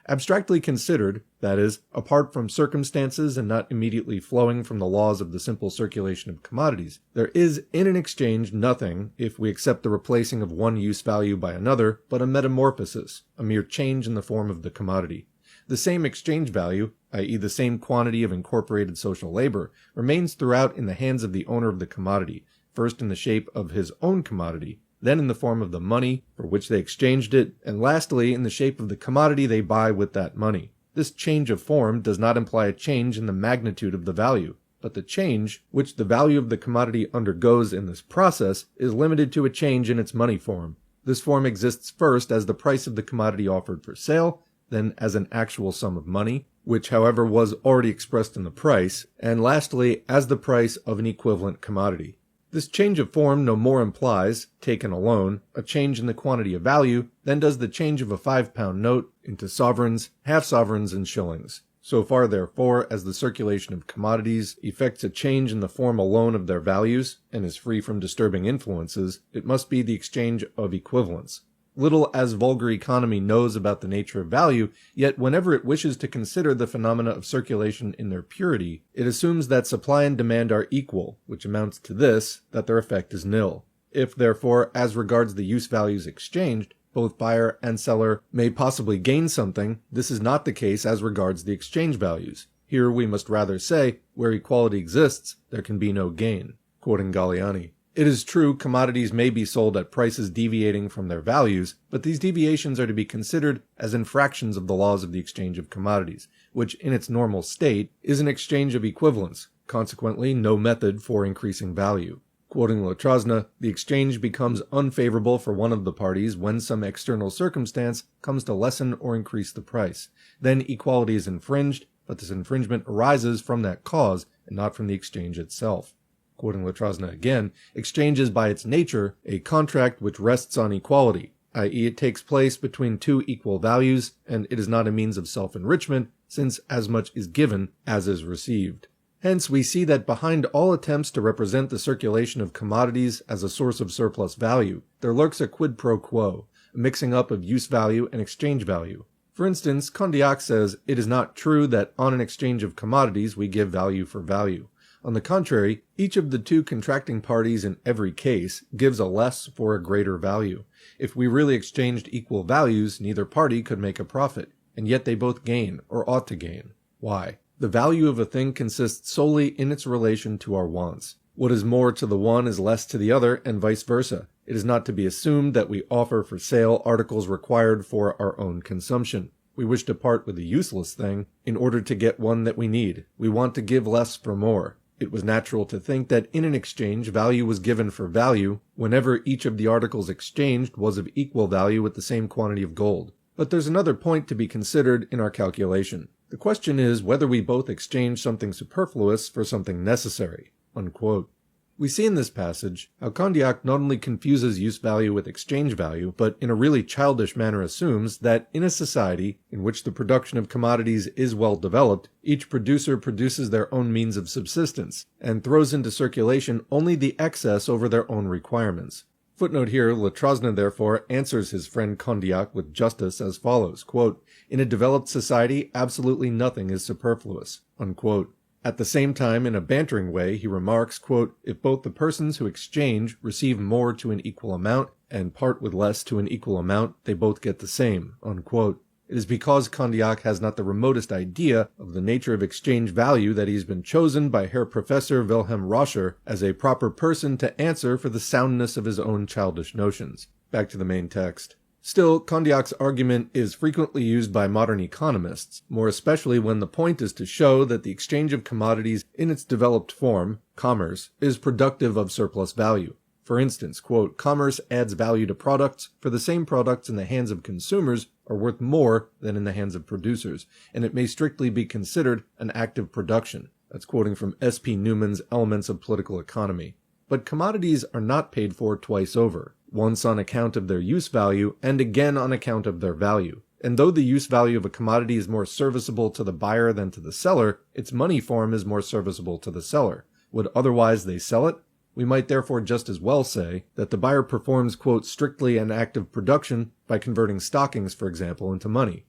Abstractly considered, that is, apart from circumstances and not immediately flowing from the laws of the simple circulation of commodities, there is in an exchange nothing, if we accept the replacing of one use value by another, but a metamorphosis, a mere change in the form of the commodity. The same exchange value, i.e. the same quantity of incorporated social labor, remains throughout in the hands of the owner of the commodity, first in the shape of his own commodity, then in the form of the money for which they exchanged it, and lastly in the shape of the commodity they buy with that money. This change of form does not imply a change in the magnitude of the value, but the change which the value of the commodity undergoes in this process is limited to a change in its money form. This form exists first as the price of the commodity offered for sale, then as an actual sum of money, which however was already expressed in the price, and lastly as the price of an equivalent commodity. This change of form no more implies, taken alone, a change in the quantity of value than does the change of a £5 note into sovereigns, half-sovereigns, and shillings. So far, therefore, as the circulation of commodities effects a change in the form alone of their values, and is free from disturbing influences, it must be the exchange of equivalents. Little as vulgar economy knows about the nature of value, yet whenever it wishes to consider the phenomena of circulation in their purity, it assumes that supply and demand are equal, which amounts to this, that their effect is nil. If, therefore, as regards the use values exchanged, both buyer and seller may possibly gain something, this is not the case as regards the exchange values. Here we must rather say, where equality exists, there can be no gain. Quoting Galliani. It is true commodities may be sold at prices deviating from their values, but these deviations are to be considered as infractions of the laws of the exchange of commodities, which in its normal state is an exchange of equivalents, consequently no method for increasing value. Quoting Lotrosna, the exchange becomes unfavorable for one of the parties when some external circumstance comes to lessen or increase the price. Then equality is infringed, but this infringement arises from that cause and not from the exchange itself. Quoting Lotrosna again, exchange is by its nature a contract which rests on equality, i.e. it takes place between two equal values, and it is not a means of self-enrichment, since as much is given as is received. Hence we see that behind all attempts to represent the circulation of commodities as a source of surplus value, there lurks a quid pro quo, a mixing up of use value and exchange value. For instance, Condillac says it is not true that on an exchange of commodities we give value for value. On the contrary, each of the two contracting parties in every case gives a less for a greater value. If we really exchanged equal values, neither party could make a profit, and yet they both gain, or ought to gain. Why? The value of a thing consists solely in its relation to our wants. What is more to the one is less to the other, and vice versa. It is not to be assumed that we offer for sale articles required for our own consumption. We wish to part with a useless thing in order to get one that we need. We want to give less for more. It was natural to think that in an exchange value was given for value whenever each of the articles exchanged was of equal value with the same quantity of gold. But there's another point to be considered in our calculation. The question is whether we both exchange something superfluous for something necessary." Unquote. We see in this passage how Condillac not only confuses use value with exchange value, but in a really childish manner assumes that in a society in which the production of commodities is well developed, each producer produces their own means of subsistence, and throws into circulation only the excess over their own requirements. Footnote here, Lotrosna therefore answers his friend Condillac with justice as follows, quote, "In a developed society, absolutely nothing is superfluous." Unquote. At the same time, in a bantering way, he remarks, quote, "If both the persons who exchange receive more to an equal amount and part with less to an equal amount, they both get the same." Unquote. It is because Condillac has not the remotest idea of the nature of exchange value that he has been chosen by Herr Professor Wilhelm Roscher as a proper person to answer for the soundness of his own childish notions. Back to the main text. Still, Condillac's argument is frequently used by modern economists, more especially when the point is to show that the exchange of commodities in its developed form, commerce, is productive of surplus value. For instance, quote, "Commerce adds value to products, for the same products in the hands of consumers are worth more than in the hands of producers, and it may strictly be considered an act of production." That's quoting from S.P. Newman's Elements of Political Economy. But commodities are not paid for twice over, once on account of their use value and again on account of their value. And though the use value of a commodity is more serviceable to the buyer than to the seller, its money form is more serviceable to the seller. Would otherwise they sell it? We might therefore just as well say that the buyer performs, quote, "strictly an act of production" by converting stockings, for example, into money.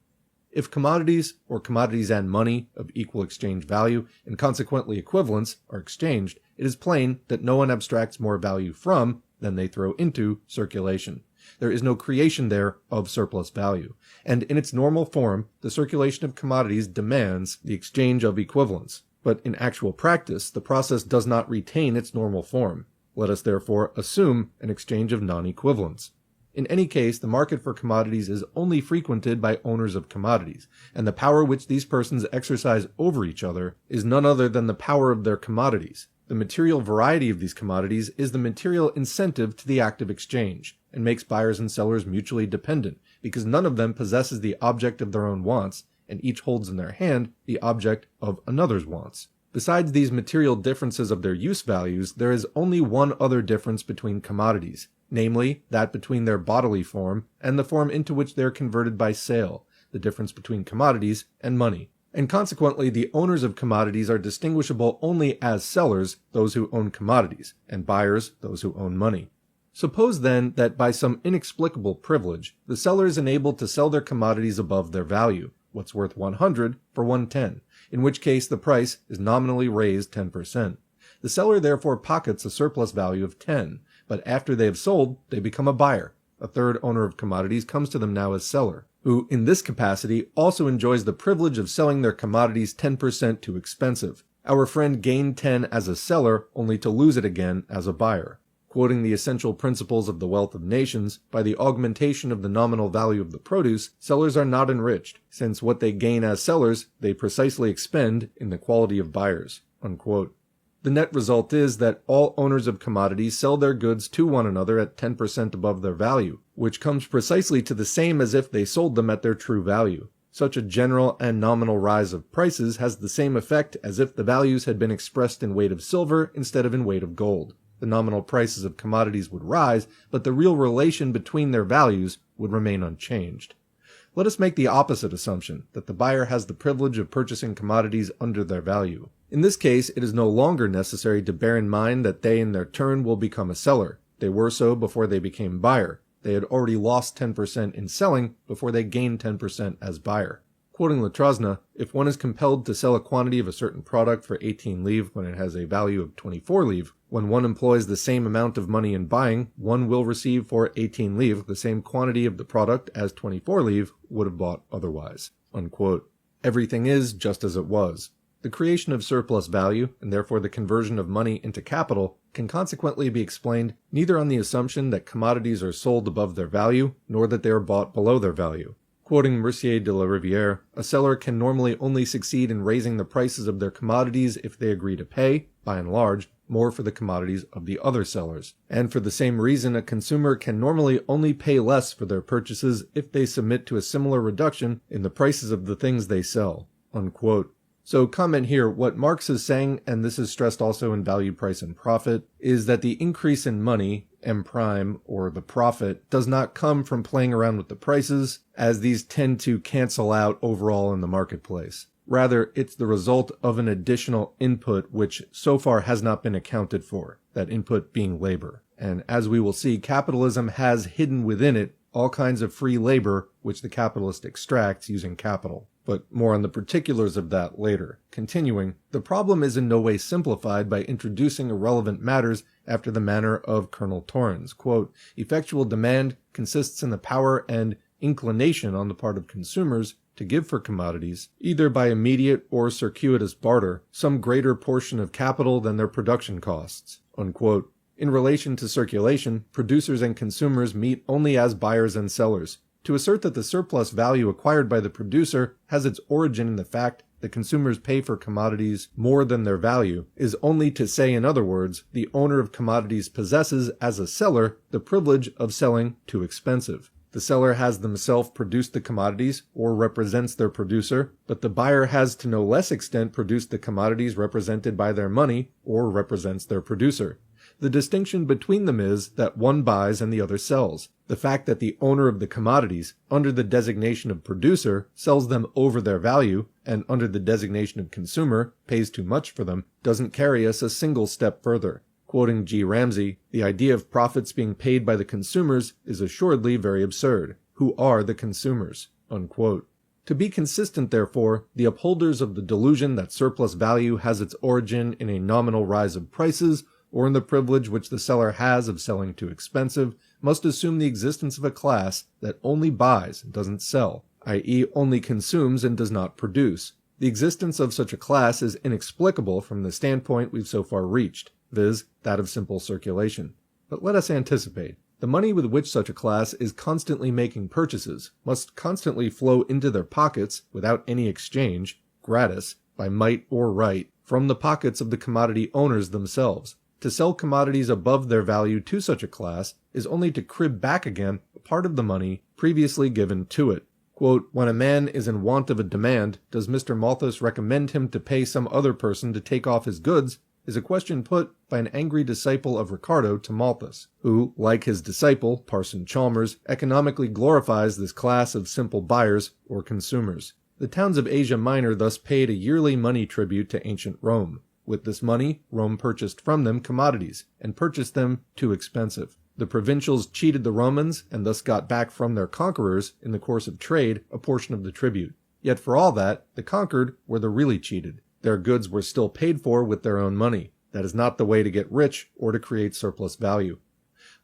If commodities, or commodities and money, of equal exchange value, and consequently equivalents, are exchanged, it is plain that no one abstracts more value from than they throw into circulation. There is no creation there of surplus value, and in its normal form, the circulation of commodities demands the exchange of equivalents. But in actual practice, the process does not retain its normal form. Let us therefore assume an exchange of non-equivalents. In any case, the market for commodities is only frequented by owners of commodities, and the power which these persons exercise over each other is none other than the power of their commodities. The material variety of these commodities is the material incentive to the act of exchange, and makes buyers and sellers mutually dependent, because none of them possesses the object of their own wants, and each holds in their hand the object of another's wants. Besides these material differences of their use values, there is only one other difference between commodities, namely, that between their bodily form and the form into which they are converted by sale, the difference between commodities and money. And consequently, the owners of commodities are distinguishable only as sellers, those who own commodities, and buyers, those who own money. Suppose then that by some inexplicable privilege, the seller is enabled to sell their commodities above their value, what's worth 100 for 110, in which case the price is nominally raised 10%. The seller therefore pockets a surplus value of 10, but after they have sold, they become a buyer. A third owner of commodities comes to them now as seller, who in this capacity also enjoys the privilege of selling their commodities 10% too expensive. Our friend gained 10 as a seller only to lose it again as a buyer. Quoting the essential principles of the wealth of nations, by the augmentation of the nominal value of the produce, sellers are not enriched, since what they gain as sellers, they precisely expend in the quality of buyers." Unquote. The net result is that all owners of commodities sell their goods to one another at 10% above their value, which comes precisely to the same as if they sold them at their true value. Such a general and nominal rise of prices has the same effect as if the values had been expressed in weight of silver instead of in weight of gold. The nominal prices of commodities would rise, but the real relation between their values would remain unchanged. Let us make the opposite assumption, that the buyer has the privilege of purchasing commodities under their value. In this case, it is no longer necessary to bear in mind that they in their turn will become a seller. They were so before they became buyer. They had already lost 10% in selling before they gained 10% as buyer. Quoting Latrosna, if one is compelled to sell a quantity of a certain product for 18 livres when it has a value of 24 livres, when one employs the same amount of money in buying, one will receive for 18 livres the same quantity of the product as 24 livres would have bought otherwise. Unquote. Everything is just as it was. The creation of surplus value, and therefore the conversion of money into capital, can consequently be explained neither on the assumption that commodities are sold above their value, nor that they are bought below their value. Quoting Mercier de la Rivière, a seller can normally only succeed in raising the prices of their commodities if they agree to pay, by and large, more for the commodities of the other sellers. And for the same reason, a consumer can normally only pay less for their purchases if they submit to a similar reduction in the prices of the things they sell. Unquote. So comment here, what Marx is saying, and this is stressed also in Value, Price, and Profit, is that the increase in money, M prime, or the profit, does not come from playing around with the prices, as these tend to cancel out overall in the marketplace. Rather, it's the result of an additional input which so far has not been accounted for, that input being labor. And as we will see, capitalism has hidden within it all kinds of free labor which the capitalist extracts using capital. But more on the particulars of that later. Continuing, the problem is in no way simplified by introducing irrelevant matters after the manner of Colonel Torrens. Quote, effectual demand consists in the power and inclination on the part of consumers to give for commodities, either by immediate or circuitous barter, some greater portion of capital than their production costs. Unquote. In relation to circulation, producers and consumers meet only as buyers and sellers. To assert that the surplus value acquired by the producer has its origin in the fact that consumers pay for commodities more than their value is only to say, in other words, the owner of commodities possesses, as a seller, the privilege of selling too expensive. The seller has themselves produced the commodities, or represents their producer, but the buyer has to no less extent produced the commodities represented by their money, or represents their producer. The distinction between them is that one buys and the other sells. The fact that the owner of the commodities, under the designation of producer, sells them over their value, and under the designation of consumer, pays too much for them, doesn't carry us a single step further. Quoting G. Ramsey, the idea of profits being paid by the consumers is assuredly very absurd. Who are the consumers? Unquote. To be consistent, therefore, the upholders of the delusion that surplus value has its origin in a nominal rise of prices, or in the privilege which the seller has of selling too expensive, must assume the existence of a class that only buys and doesn't sell, i.e. only consumes and does not produce. The existence of such a class is inexplicable from the standpoint we've so far reached. viz., that of simple circulation. But let us anticipate. The money with which such a class is constantly making purchases must constantly flow into their pockets without any exchange, gratis, by might or right, from the pockets of the commodity owners themselves. To sell commodities above their value to such a class is only to crib back again a part of the money previously given to it. Quote, when a man is in want of a demand, does Mr. Malthus recommend him to pay some other person to take off his goods? Is a question put by an angry disciple of Ricardo to Malthus, who, like his disciple, Parson Chalmers, economically glorifies this class of simple buyers or consumers. The towns of Asia Minor thus paid a yearly money tribute to ancient Rome. With this money, Rome purchased from them commodities, and purchased them too expensive. The provincials cheated the Romans, and thus got back from their conquerors, in the course of trade, a portion of the tribute. Yet for all that, the conquered were the really cheated. Their goods were still paid for with their own money. That is not the way to get rich or to create surplus value.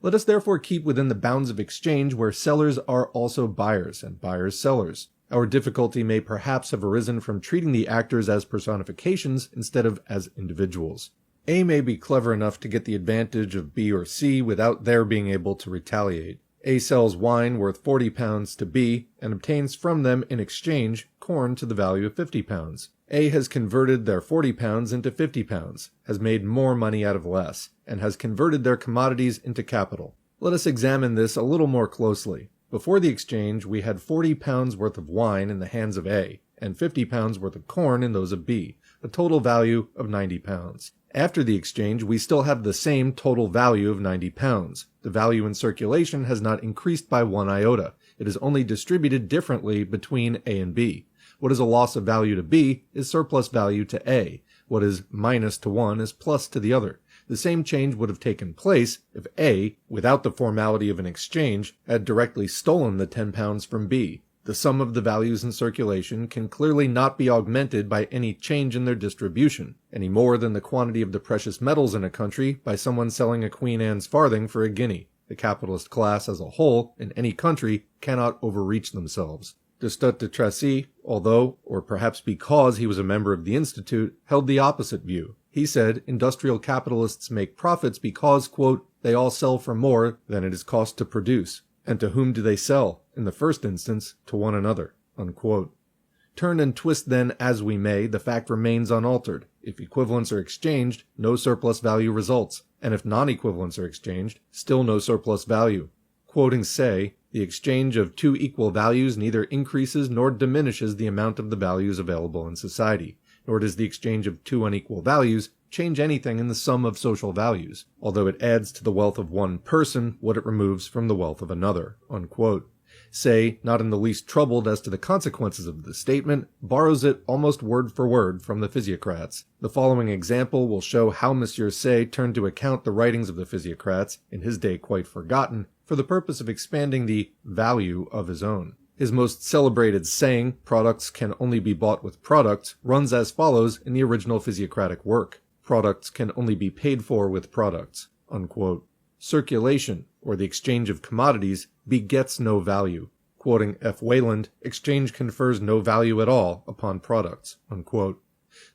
Let us therefore keep within the bounds of exchange where sellers are also buyers, and buyers sellers. Our difficulty may perhaps have arisen from treating the actors as personifications instead of as individuals. A may be clever enough to get the advantage of B or C without their being able to retaliate. A sells wine worth £40 to B and obtains from them in exchange corn to the value of £50. A has converted their £40 into £50, has made more money out of less, and has converted their commodities into capital. Let us examine this a little more closely. Before the exchange, we had £40 worth of wine in the hands of A, and £50 worth of corn in those of B, a total value of £90. After the exchange, we still have the same total value of £90. The value in circulation has not increased by 1 iota. It is only distributed differently between A and B. What is a loss of value to B is surplus value to A. What is minus to one is plus to the other. The same change would have taken place if A, without the formality of an exchange, had directly stolen the £10 from B. The sum of the values in circulation can clearly not be augmented by any change in their distribution, any more than the quantity of the precious metals in a country by someone selling a Queen Anne's farthing for a guinea. The capitalist class as a whole, in any country, cannot overreach themselves. Destutt de Tracy, although, or perhaps because he was a member of the Institute, held the opposite view. He said industrial capitalists make profits because, quote, they all sell for more than it is cost to produce. And to whom do they sell? In the first instance, to one another, unquote. Turn and twist then as we may, the fact remains unaltered. If equivalents are exchanged, no surplus value results, and if non-equivalents are exchanged, still no surplus value. Quoting Say, the exchange of two equal values neither increases nor diminishes the amount of the values available in society, nor does the exchange of two unequal values change anything in the sum of social values, although it adds to the wealth of one person what it removes from the wealth of another, unquote. Say, not in the least troubled as to the consequences of this statement, borrows it almost word for word from the physiocrats. The following example will show how Monsieur Say turned to account the writings of the physiocrats, in his day quite forgotten, for the purpose of expanding the value of his own. His most celebrated saying, products can only be bought with products, runs as follows in the original physiocratic work. Products can only be paid for with products, unquote. Circulation, or the exchange of commodities, begets no value. Quoting F. Wayland, exchange confers no value at all upon products, unquote.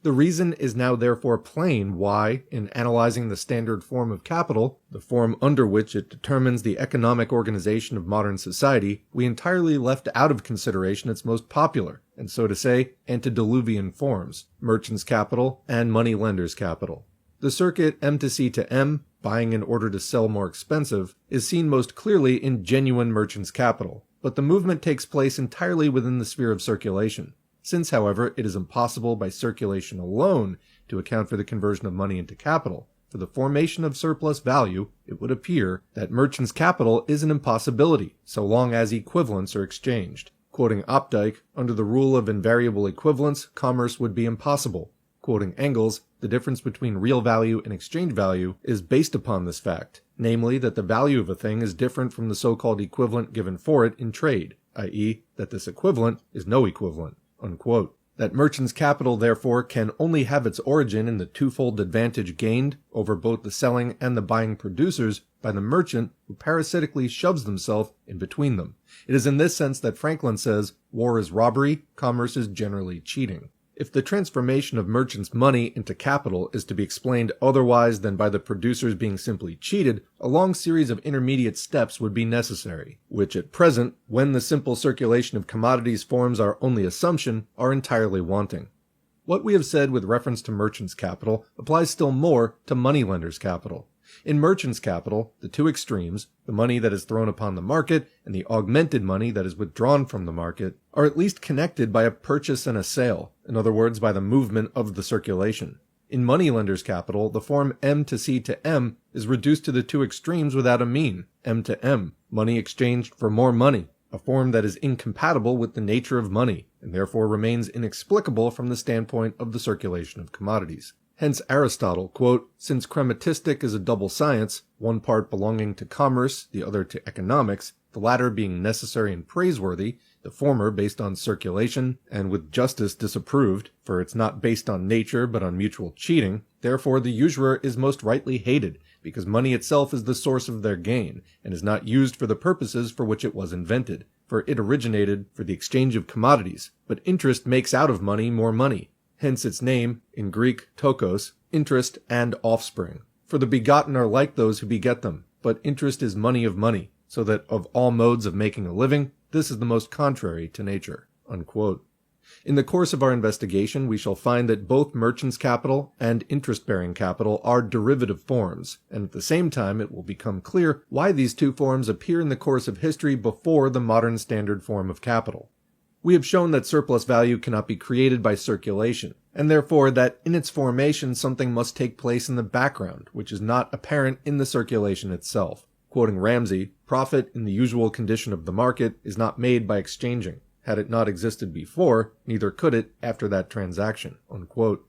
The reason is now therefore plain why, in analyzing the standard form of capital, the form under which it determines the economic organization of modern society, we entirely left out of consideration its most popular, and so to say, antediluvian forms, merchants' capital and money-lenders' capital. The circuit M to C to M, buying in order to sell more expensive, is seen most clearly in genuine merchants' capital, but the movement takes place entirely within the sphere of circulation. Since, however, it is impossible by circulation alone to account for the conversion of money into capital, for the formation of surplus value, it would appear that merchants' capital is an impossibility, so long as equivalents are exchanged. Quoting Opdyke, under the rule of invariable equivalence, commerce would be impossible. Quoting Engels, the difference between real value and exchange value is based upon this fact, namely that the value of a thing is different from the so-called equivalent given for it in trade, i.e., that this equivalent is no equivalent. Unquote. That merchants' capital, therefore, can only have its origin in the twofold advantage gained over both the selling and the buying producers by the merchant who parasitically shoves himself in between them. It is in this sense that Franklin says, war is robbery, commerce is generally cheating. If the transformation of merchants' money into capital is to be explained otherwise than by the producers being simply cheated, a long series of intermediate steps would be necessary, which at present, when the simple circulation of commodities forms our only assumption, are entirely wanting. What we have said with reference to merchants' capital applies still more to moneylenders' capital. In merchants' capital, the two extremes, the money that is thrown upon the market and the augmented money that is withdrawn from the market, are at least connected by a purchase and a sale, in other words, by the movement of the circulation. In moneylenders' capital, the form M to C to M is reduced to the two extremes without a mean, M to M, money exchanged for more money, a form that is incompatible with the nature of money, and therefore remains inexplicable from the standpoint of the circulation of commodities. Hence Aristotle, quote, "Since crematistic is a double science, one part belonging to commerce, the other to economics, the latter being necessary and praiseworthy, the former based on circulation, and with justice disapproved, for it's not based on nature but on mutual cheating, therefore the usurer is most rightly hated, because money itself is the source of their gain, and is not used for the purposes for which it was invented, for it originated for the exchange of commodities, but interest makes out of money more money. Hence its name, in Greek tokos, interest and offspring. For the begotten are like those who beget them, but interest is money of money, so that of all modes of making a living, this is the most contrary to nature." Unquote. In the course of our investigation, we shall find that both merchants' capital and interest-bearing capital are derivative forms, and at the same time it will become clear why these two forms appear in the course of history before the modern standard form of capital. We have shown that surplus value cannot be created by circulation, and therefore that in its formation something must take place in the background, which is not apparent in the circulation itself. Quoting Ramsay, "Profit in the usual condition of the market is not made by exchanging. Had it not existed before, neither could it after that transaction." Unquote.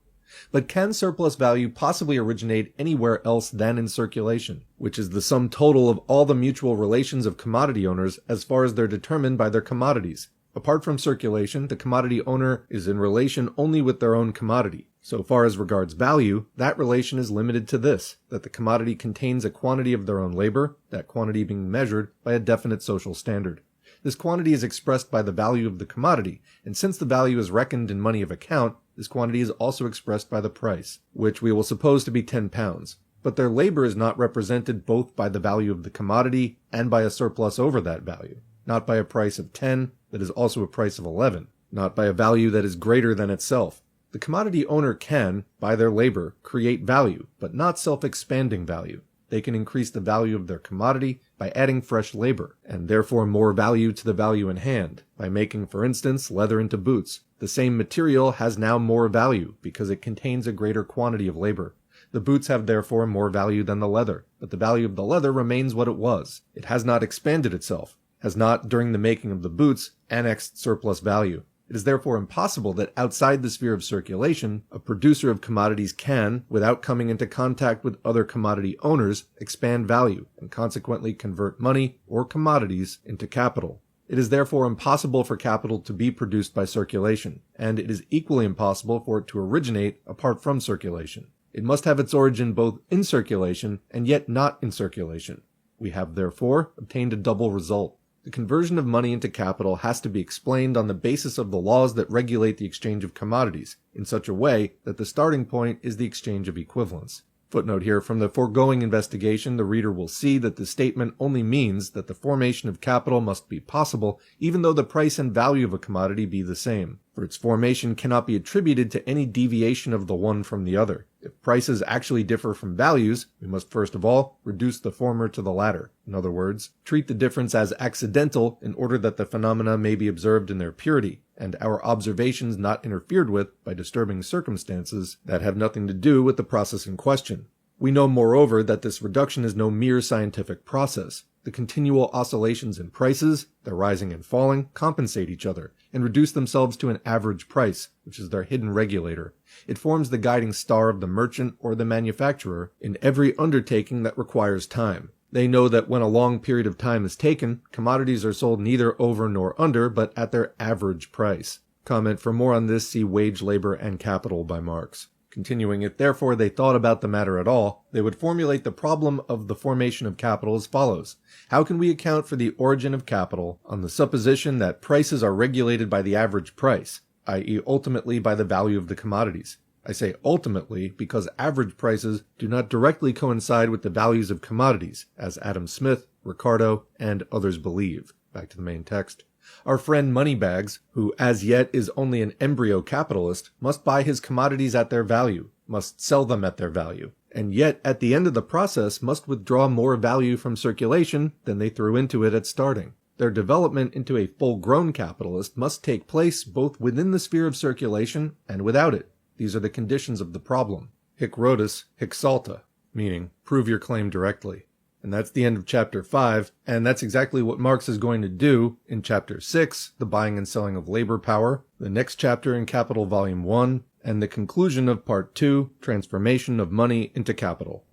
But can surplus value possibly originate anywhere else than in circulation, which is the sum total of all the mutual relations of commodity owners as far as they're determined by their commodities? Apart from circulation, the commodity owner is in relation only with their own commodity. So far as regards value, that relation is limited to this, that the commodity contains a quantity of their own labor, that quantity being measured by a definite social standard. This quantity is expressed by the value of the commodity, and since the value is reckoned in money of account, this quantity is also expressed by the price, which we will suppose to be 10 pounds. But their labor is not represented both by the value of the commodity and by a surplus over that value, not by a price of 10 that is also a price of 11, not by a value that is greater than itself. The commodity owner can, by their labor, create value, but not self-expanding value. They can increase the value of their commodity by adding fresh labor, and therefore more value to the value in hand. By making, for instance, leather into boots, the same material has now more value because it contains a greater quantity of labor. The boots have therefore more value than the leather, but the value of the leather remains what it was. It has not expanded itself, has not, during the making of the boots, annexed surplus value. It is therefore impossible that outside the sphere of circulation, a producer of commodities can, without coming into contact with other commodity owners, expand value, and consequently convert money or commodities into capital. It is therefore impossible for capital to be produced by circulation, and it is equally impossible for it to originate apart from circulation. It must have its origin both in circulation and yet not in circulation. We have therefore obtained a double result. The conversion of money into capital has to be explained on the basis of the laws that regulate the exchange of commodities, in such a way that the starting point is the exchange of equivalents. Footnote here, from the foregoing investigation, the reader will see that the statement only means that the formation of capital must be possible, even though the price and value of a commodity be the same, for its formation cannot be attributed to any deviation of the one from the other. If prices actually differ from values, we must first of all reduce the former to the latter. In other words, treat the difference as accidental in order that the phenomena may be observed in their purity, and our observations not interfered with by disturbing circumstances that have nothing to do with the process in question. We know, moreover, that this reduction is no mere scientific process. The continual oscillations in prices, their rising and falling, compensate each other, and reduce themselves to an average price, which is their hidden regulator. It forms the guiding star of the merchant or the manufacturer in every undertaking that requires time. They know that when a long period of time is taken, commodities are sold neither over nor under, but at their average price. Comment for more on this, see Wage, Labor, and Capital by Marx. Continuing, if therefore they thought about the matter at all, they would formulate the problem of the formation of capital as follows. How can we account for the origin of capital on the supposition that prices are regulated by the average price, i.e. ultimately by the value of the commodities. I say ultimately because average prices do not directly coincide with the values of commodities, as Adam Smith, Ricardo, and others believe. Back to the main text. Our friend Moneybags, who as yet is only an embryo capitalist, must buy his commodities at their value, must sell them at their value, and yet at the end of the process must withdraw more value from circulation than they threw into it at starting. Their development into a full-grown capitalist must take place both within the sphere of circulation and without it. These are the conditions of the problem. Hic Rhodus, hic salta, meaning prove your claim directly. And that's the end of chapter 5, and that's exactly what Marx is going to do in chapter 6, the buying and selling of labor power, the next chapter in Kapital Volume 1, and the conclusion of Part 2, transformation of money into capital.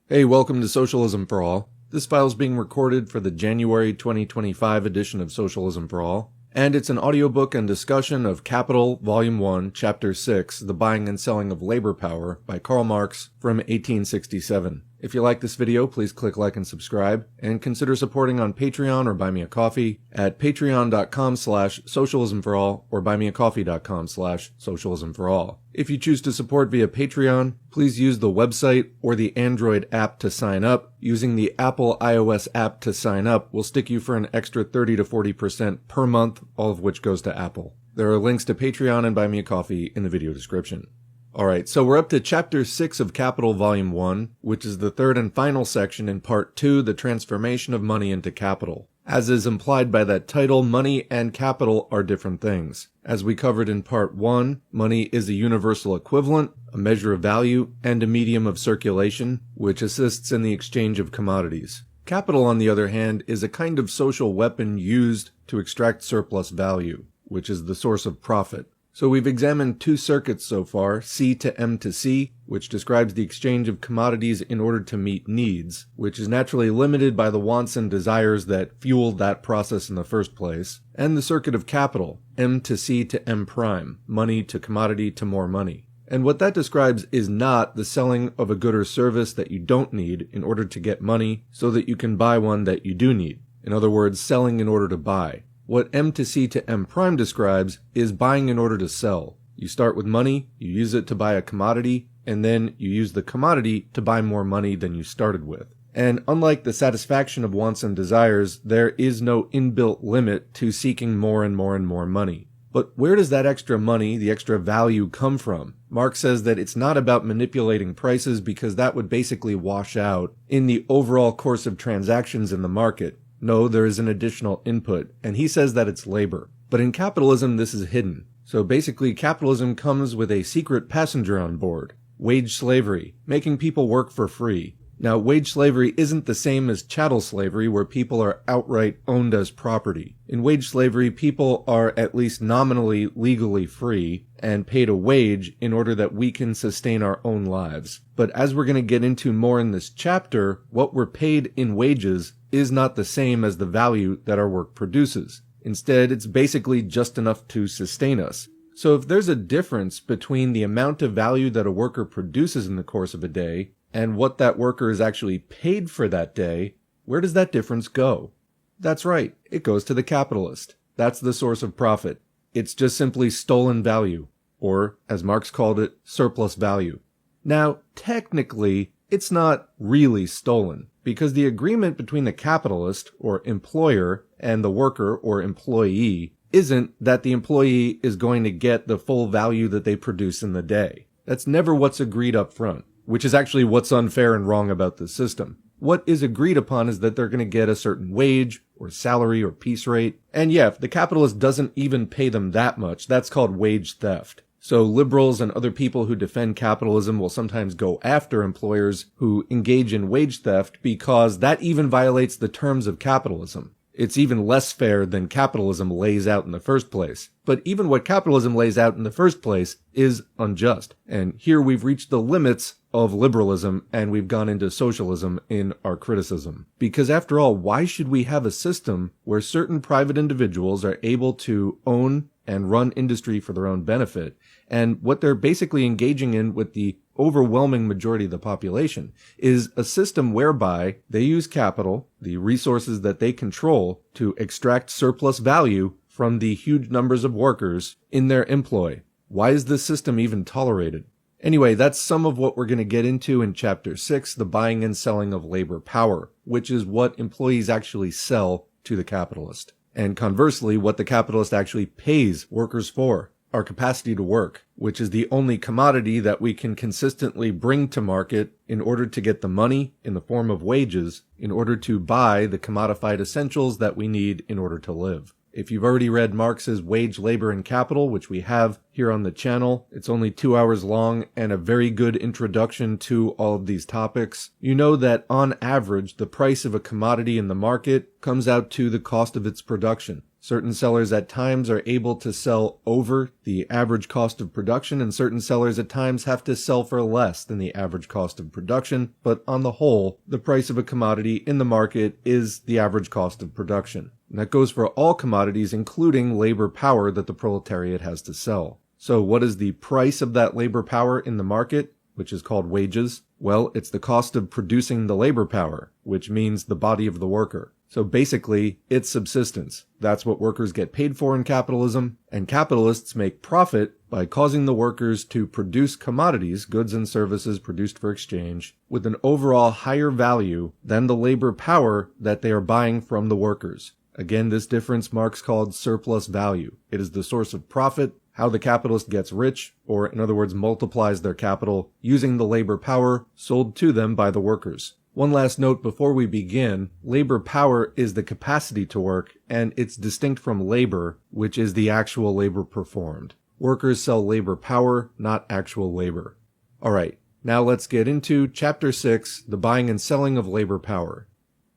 Hey, welcome to Socialism for All. This file is being recorded for the January 2025 edition of Socialism for All, and it's an audiobook and discussion of Kapital, Volume 1, Chapter 6, The Buying and Selling of Labor Power by Karl Marx from 1867. If you like this video, please click like and subscribe, and consider supporting on Patreon or Buy Me a Coffee at patreon.com/socialismforall or buymeacoffee.com/socialismforall. If you choose to support via Patreon, please use the website or the Android app to sign up. Using the Apple iOS app to sign up will stick you for an extra 30 to 40% per month, all of which goes to Apple. There are links to Patreon and Buy Me a Coffee in the video description. Alright, so we're up to Chapter 6 of Kapital Volume 1, which is the third and final section in Part 2, the transformation of money into capital. As is implied by that title, money and capital are different things. As we covered in Part 1, money is a universal equivalent, a measure of value, and a medium of circulation, which assists in the exchange of commodities. Capital, on the other hand, is a kind of social weapon used to extract surplus value, which is the source of profit. So we've examined two circuits so far, C to M to C, which describes the exchange of commodities in order to meet needs, which is naturally limited by the wants and desires that fueled that process in the first place, and the circuit of capital, M to C to M prime, money to commodity to more money. And what that describes is not the selling of a good or service that you don't need in order to get money so that you can buy one that you do need. In other words, selling in order to buy. What M to C to M prime describes is buying in order to sell. You start with money, you use it to buy a commodity, and then you use the commodity to buy more money than you started with. And unlike the satisfaction of wants and desires, there is no inbuilt limit to seeking more and more and more money. But where does that extra money, the extra value, come from? Marx says that it's not about manipulating prices because that would basically wash out in the overall course of transactions in the market. No, there is an additional input, and he says that it's labor. But in capitalism, this is hidden. So basically, capitalism comes with a secret passenger on board. Wage slavery, making people work for free. Now, wage slavery isn't the same as chattel slavery, where people are outright owned as property. In wage slavery, people are at least nominally legally free and paid a wage in order that we can sustain our own lives. But as we're going to get into more in this chapter, what we're paid in wages is not the same as the value that our work produces. Instead, it's basically just enough to sustain us. So if there's a difference between the amount of value that a worker produces in the course of a day and what that worker is actually paid for that day, where does that difference go? That's right, it goes to the capitalist. That's the source of profit. It's just simply stolen value, or, as Marx called it, surplus value. Now, technically, it's not really stolen, because the agreement between the capitalist, or employer, and the worker, or employee, isn't that the employee is going to get the full value that they produce in the day. That's never what's agreed up front, which is actually what's unfair and wrong about the system. What is agreed upon is that they're going to get a certain wage, or salary, or piece rate. And yeah, if the capitalist doesn't even pay them that much, that's called wage theft. So liberals and other people who defend capitalism will sometimes go after employers who engage in wage theft because that even violates the terms of capitalism. It's even less fair than capitalism lays out in the first place. But even what capitalism lays out in the first place is unjust. And here we've reached the limits of liberalism and we've gone into socialism in our criticism. Because after all, why should we have a system where certain private individuals are able to own and run industry for their own benefit, and what they're basically engaging in with the overwhelming majority of the population, is a system whereby they use capital, the resources that they control, to extract surplus value from the huge numbers of workers in their employ. Why is this system even tolerated? Anyway, that's some of what we're going to get into in Chapter 6, the buying and selling of labor power, which is what employees actually sell to the capitalist. And conversely, what the capitalist actually pays workers for, our capacity to work, which is the only commodity that we can consistently bring to market in order to get the money in the form of wages, in order to buy the commodified essentials that we need in order to live. If you've already read Marx's Wage, Labor, and Capital, which we have here on the channel, it's only 2 hours long and a very good introduction to all of these topics. You know that on average, the price of a commodity in the market comes out to the cost of its production. Certain sellers at times are able to sell over the average cost of production, and certain sellers at times have to sell for less than the average cost of production. But on the whole, the price of a commodity in the market is the average cost of production. And that goes for all commodities, including labor power that the proletariat has to sell. So what is the price of that labor power in the market, which is called wages? Well, it's the cost of producing the labor power, which means the body of the worker. So basically, it's subsistence. That's what workers get paid for in capitalism, and capitalists make profit by causing the workers to produce commodities, goods and services produced for exchange, with an overall higher value than the labor power that they are buying from the workers. Again, this difference Marx called surplus value. It is the source of profit, how the capitalist gets rich, or in other words, multiplies their capital using the labor power sold to them by the workers. One last note before we begin, labor power is the capacity to work, and it's distinct from labor, which is the actual labor performed. Workers sell labor power, not actual labor. Alright, now let's get into Chapter 6, the buying and selling of labor power.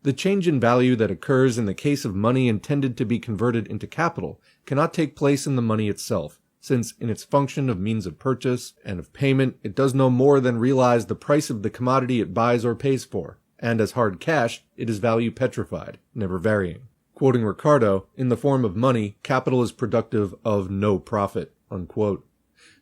The change in value that occurs in the case of money intended to be converted into capital cannot take place in the money itself, since in its function of means of purchase and of payment, it does no more than realize the price of the commodity it buys or pays for, and as hard cash, it is value petrified, never varying. Quoting Ricardo, in the form of money, capital is productive of no profit, unquote.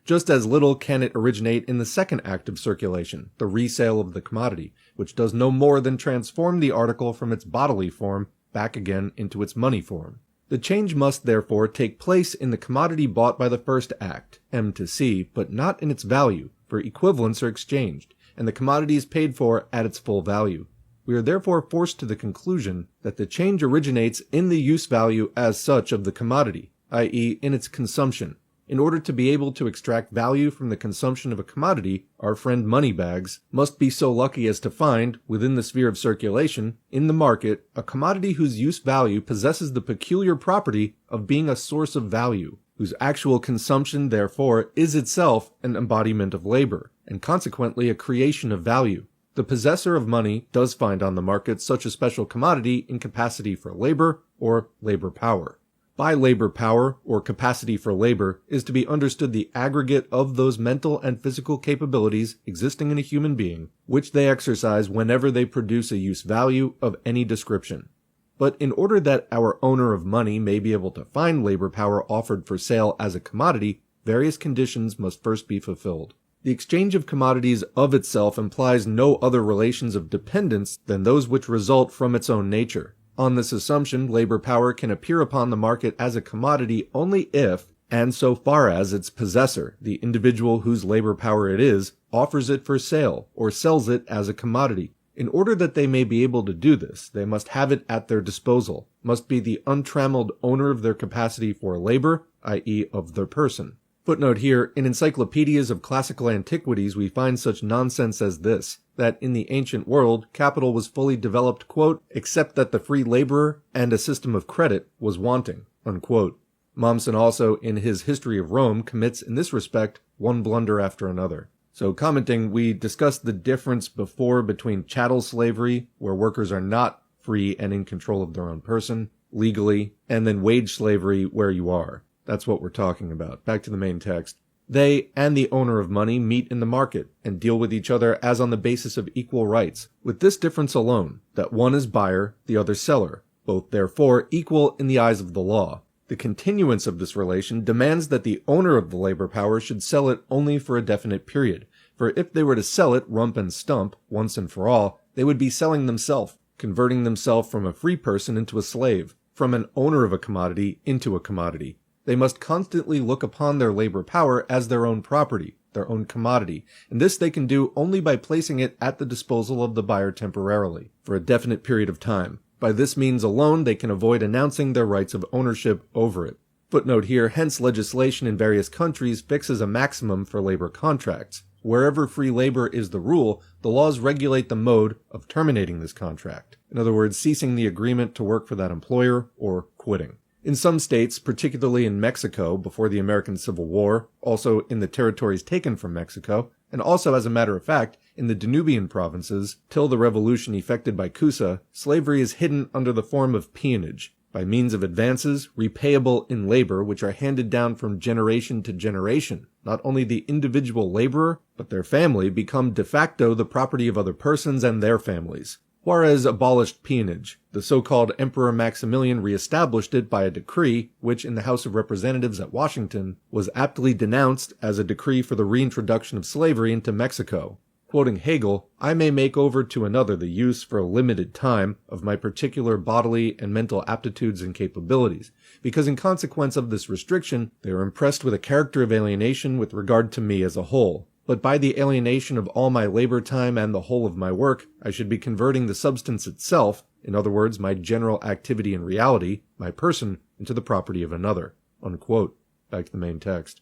Just as little can it originate in the second act of circulation, the resale of the commodity, which does no more than transform the article from its bodily form back again into its money form. The change must therefore take place in the commodity bought by the first act, M to C, but not in its value, for equivalents are exchanged, and the commodity is paid for at its full value. We are therefore forced to the conclusion that the change originates in the use value as such of the commodity, i.e. in its consumption. In order to be able to extract value from the consumption of a commodity, our friend Moneybags must be so lucky as to find, within the sphere of circulation, in the market, a commodity whose use value possesses the peculiar property of being a source of value, whose actual consumption, therefore, is itself an embodiment of labor, and consequently a creation of value. The possessor of money does find on the market such a special commodity in capacity for labor or labor power. By labor power, or capacity for labor, is to be understood the aggregate of those mental and physical capabilities existing in a human being, which they exercise whenever they produce a use value of any description. But in order that our owner of money may be able to find labor power offered for sale as a commodity, various conditions must first be fulfilled. The exchange of commodities of itself implies no other relations of dependence than those which result from its own nature. On this assumption, labor power can appear upon the market as a commodity only if, and so far as its possessor, the individual whose labor power it is, offers it for sale, or sells it as a commodity. In order that they may be able to do this, they must have it at their disposal, must be the untrammeled owner of their capacity for labor, i.e. of their person. Footnote here, in encyclopedias of classical antiquities we find such nonsense as this, that in the ancient world, capital was fully developed, quote, except that the free laborer and a system of credit was wanting, unquote. Mommsen also, in his History of Rome, commits in this respect one blunder after another. So commenting, we discussed the difference before between chattel slavery, where workers are not free and in control of their own person, legally, and then wage slavery, where you are. That's what we're talking about. Back to the main text. They and the owner of money meet in the market and deal with each other as on the basis of equal rights, with this difference alone, that one is buyer, the other seller, both therefore equal in the eyes of the law. The continuance of this relation demands that the owner of the labor power should sell it only for a definite period, For if they were to sell it rump and stump, once and for all, they would be selling themselves, converting themselves from a free person into a slave, from an owner of a commodity into a commodity. They must constantly look upon their labor power as their own property, their own commodity, and this they can do only by placing it at the disposal of the buyer temporarily, for a definite period of time. By this means alone, they can avoid announcing their rights of ownership over it. Footnote here, hence legislation in various countries fixes a maximum for labor contracts. Wherever free labor is the rule, the laws regulate the mode of terminating this contract. In other words, ceasing the agreement to work for that employer or quitting. In some states, particularly in Mexico before the American Civil War, also in the territories taken from Mexico, and also, as a matter of fact, in the Danubian provinces, till the revolution effected by Cusa, slavery is hidden under the form of peonage, by means of advances, repayable in labor, which are handed down from generation to generation. Not only the individual laborer, but their family become de facto the property of other persons and their families. Juarez abolished peonage. The so-called Emperor Maximilian re-established it by a decree, which in the House of Representatives at Washington was aptly denounced as a decree for the reintroduction of slavery into Mexico. Quoting Hegel, I may make over to another the use for a limited time of my particular bodily and mental aptitudes and capabilities, because in consequence of this restriction, they are impressed with a character of alienation with regard to me as a whole. But by the alienation of all my labor time and the whole of my work, I should be converting the substance itself, in other words, my general activity and reality, my person, into the property of another. Unquote. Back to the main text.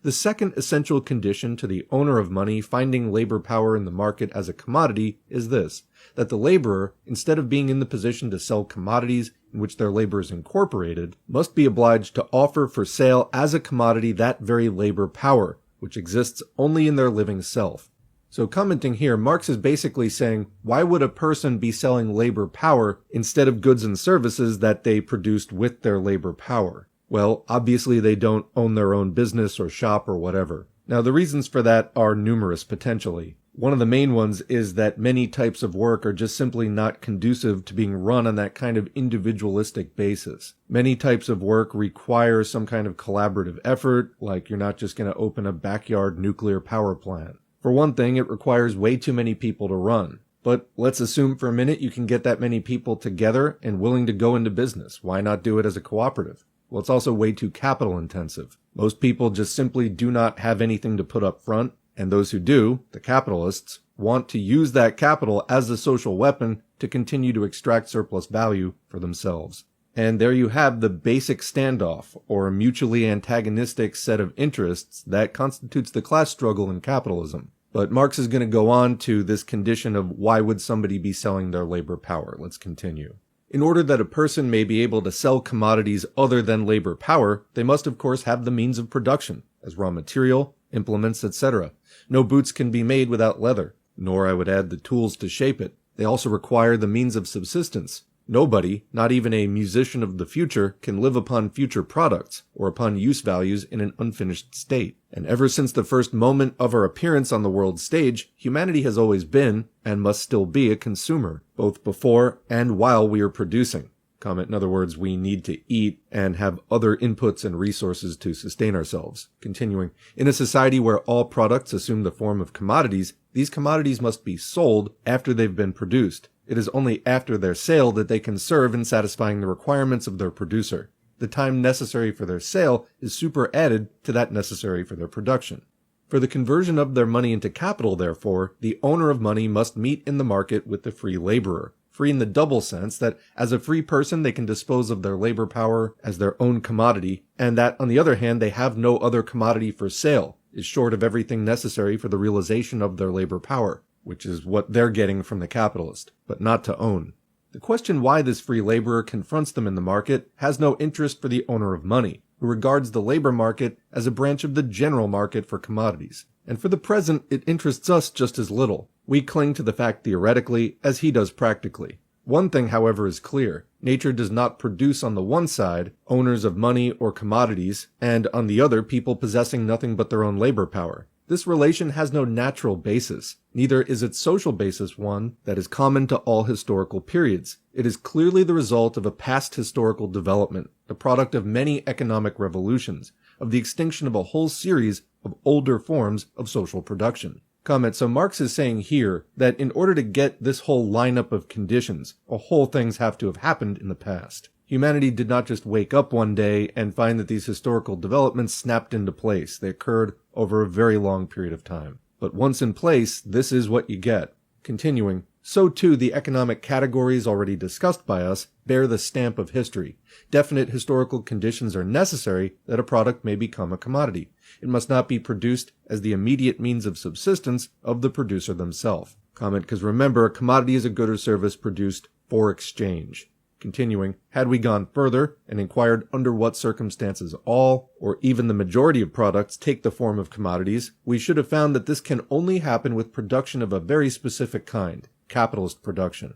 The second essential condition to the owner of money finding labor power in the market as a commodity is this, that the laborer, instead of being in the position to sell commodities in which their labor is incorporated, must be obliged to offer for sale as a commodity that very labor power, which exists only in their living self. So commenting here, Marx is basically saying, why would a person be selling labor power instead of goods and services that they produced with their labor power? Well, obviously they don't own their own business or shop or whatever. Now, the reasons for that are numerous potentially. One of the main ones is that many types of work are just simply not conducive to being run on that kind of individualistic basis. Many types of work require some kind of collaborative effort, like you're not just going to open a backyard nuclear power plant. For one thing, it requires way too many people to run. But let's assume for a minute you can get that many people together and willing to go into business. Why not do it as a cooperative? Well, it's also way too capital intensive. Most people just simply do not have anything to put up front, and those who do, the capitalists, want to use that capital as a social weapon to continue to extract surplus value for themselves. And there you have the basic standoff, or mutually antagonistic set of interests that constitutes the class struggle in capitalism. But Marx is going to go on to this condition of why would somebody be selling their labor power. Let's continue. In order that a person may be able to sell commodities other than labor power, they must of course have the means of production, as raw material, implements, etc. No boots can be made without leather, nor, I would add, the tools to shape it. They also require the means of subsistence. Nobody, not even a musician of the future, can live upon future products, or upon use values in an unfinished state. And ever since the first moment of our appearance on the world stage, humanity has always been, and must still be, a consumer, both before and while we are producing. Comment, in other words, we need to eat and have other inputs and resources to sustain ourselves. Continuing, in a society where all products assume the form of commodities, these commodities must be sold after they've been produced. It is only after their sale that they can serve in satisfying the requirements of their producer. The time necessary for their sale is superadded to that necessary for their production. For the conversion of their money into capital, therefore, the owner of money must meet in the market with the free laborer. Free in the double sense that as a free person they can dispose of their labor power as their own commodity, and that on the other hand they have no other commodity for sale, is short of everything necessary for the realization of their labor power, which is what they're getting from the capitalist, but not to own. The question why this free laborer confronts them in the market has no interest for the owner of money, who regards the labor market as a branch of the general market for commodities. And for the present, it interests us just as little. We cling to the fact theoretically as he does practically. One thing, however, is clear. Nature does not produce on the one side owners of money or commodities, and on the other people possessing nothing but their own labor power. This relation has no natural basis. Neither is its social basis one that is common to all historical periods. It is clearly the result of a past historical development, the product of many economic revolutions, of the extinction of a whole series of older forms of social production. Comment, so Marx is saying here that in order to get this whole lineup of conditions, a whole things have to have happened in the past. Humanity did not just wake up one day and find that these historical developments snapped into place. They occurred over a very long period of time. But once in place, this is what you get. Continuing, so too the economic categories already discussed by us bear the stamp of history. Definite historical conditions are necessary that a product may become a commodity. It must not be produced as the immediate means of subsistence of the producer themselves. Comment, because remember, a commodity is a good or service produced for exchange. Continuing, had we gone further and inquired under what circumstances all, or even the majority of products take the form of commodities, we should have found that this can only happen with production of a very specific kind, capitalist production.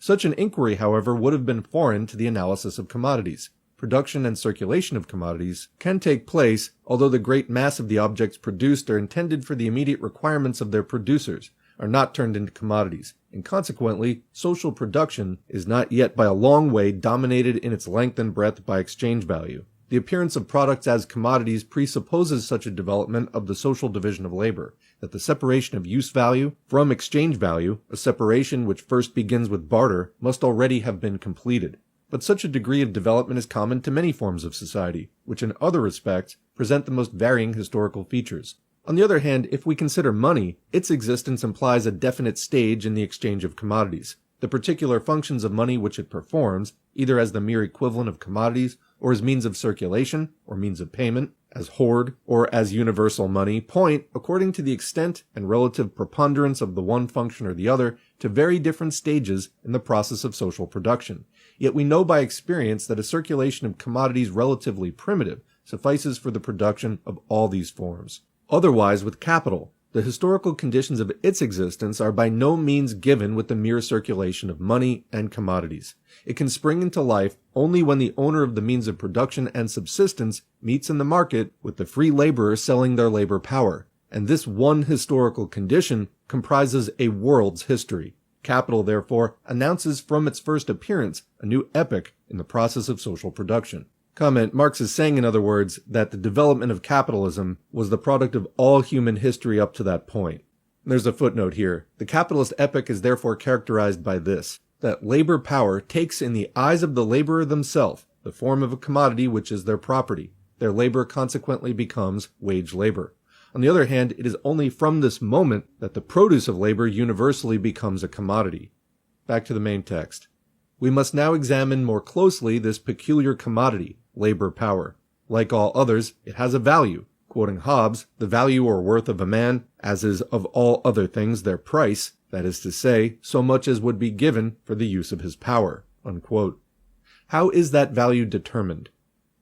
Such an inquiry, however, would have been foreign to the analysis of commodities. Production and circulation of commodities can take place, although the great mass of the objects produced are intended for the immediate requirements of their producers, are not turned into commodities, and consequently, social production is not yet by a long way dominated in its length and breadth by exchange value. The appearance of products as commodities presupposes such a development of the social division of labor, that the separation of use value from exchange value, a separation which first begins with barter, must already have been completed. But such a degree of development is common to many forms of society, which in other respects present the most varying historical features. On the other hand, if we consider money, its existence implies a definite stage in the exchange of commodities. The particular functions of money which it performs, either as the mere equivalent of commodities, or as means of circulation, or means of payment, as hoard, or as universal money, point, according to the extent and relative preponderance of the one function or the other, to very different stages in the process of social production. Yet we know by experience that a circulation of commodities relatively primitive suffices for the production of all these forms. Otherwise, with capital, the historical conditions of its existence are by no means given with the mere circulation of money and commodities. It can spring into life only when the owner of the means of production and subsistence meets in the market with the free laborer selling their labor power. And this one historical condition comprises a world's history. Capital, therefore, announces from its first appearance a new epoch in the process of social production. Comment, Marx is saying, in other words, that the development of capitalism was the product of all human history up to that point. There's a footnote here. The capitalist epoch is therefore characterized by this, that labor power takes in the eyes of the laborer themselves the form of a commodity which is their property. Their labor consequently becomes wage labor. On the other hand, it is only from this moment that the produce of labor universally becomes a commodity. Back to the main text. We must now examine more closely this peculiar commodity, labor power. Like all others, it has a value. Quoting Hobbes, the value or worth of a man, as is of all other things their price, that is to say, so much as would be given for the use of his power. Unquote. How is that value determined?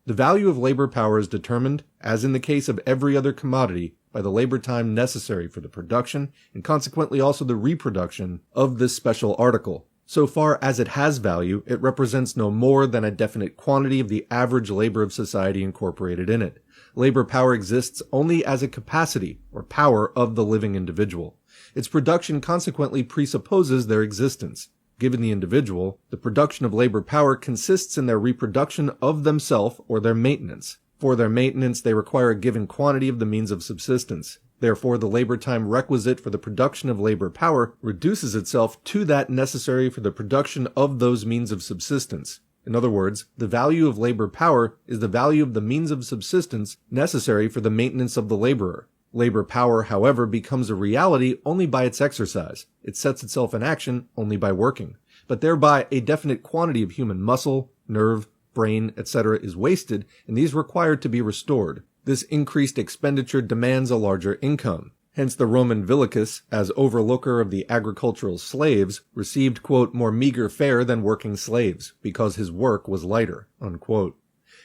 The value of labor power is determined, as in the case of every other commodity, by the labor time necessary for the production, and consequently also the reproduction, of this special article. So far as it has value, it represents no more than a definite quantity of the average labor of society incorporated in it. Labor power exists only as a capacity, or power, of the living individual. Its production consequently presupposes their existence. Given the individual, the production of labor power consists in their reproduction of themselves or their maintenance. For their maintenance, they require a given quantity of the means of subsistence. Therefore, the labor time requisite for the production of labor power reduces itself to that necessary for the production of those means of subsistence. In other words, the value of labor power is the value of the means of subsistence necessary for the maintenance of the laborer. Labor power, however, becomes a reality only by its exercise. It sets itself in action only by working. But thereby, a definite quantity of human muscle, nerve, brain, etc. is wasted, and these require to be restored. This increased expenditure demands a larger income. Hence the Roman Villicus, as overlooker of the agricultural slaves, received, quote, more meager fare than working slaves, because his work was lighter. Unquote.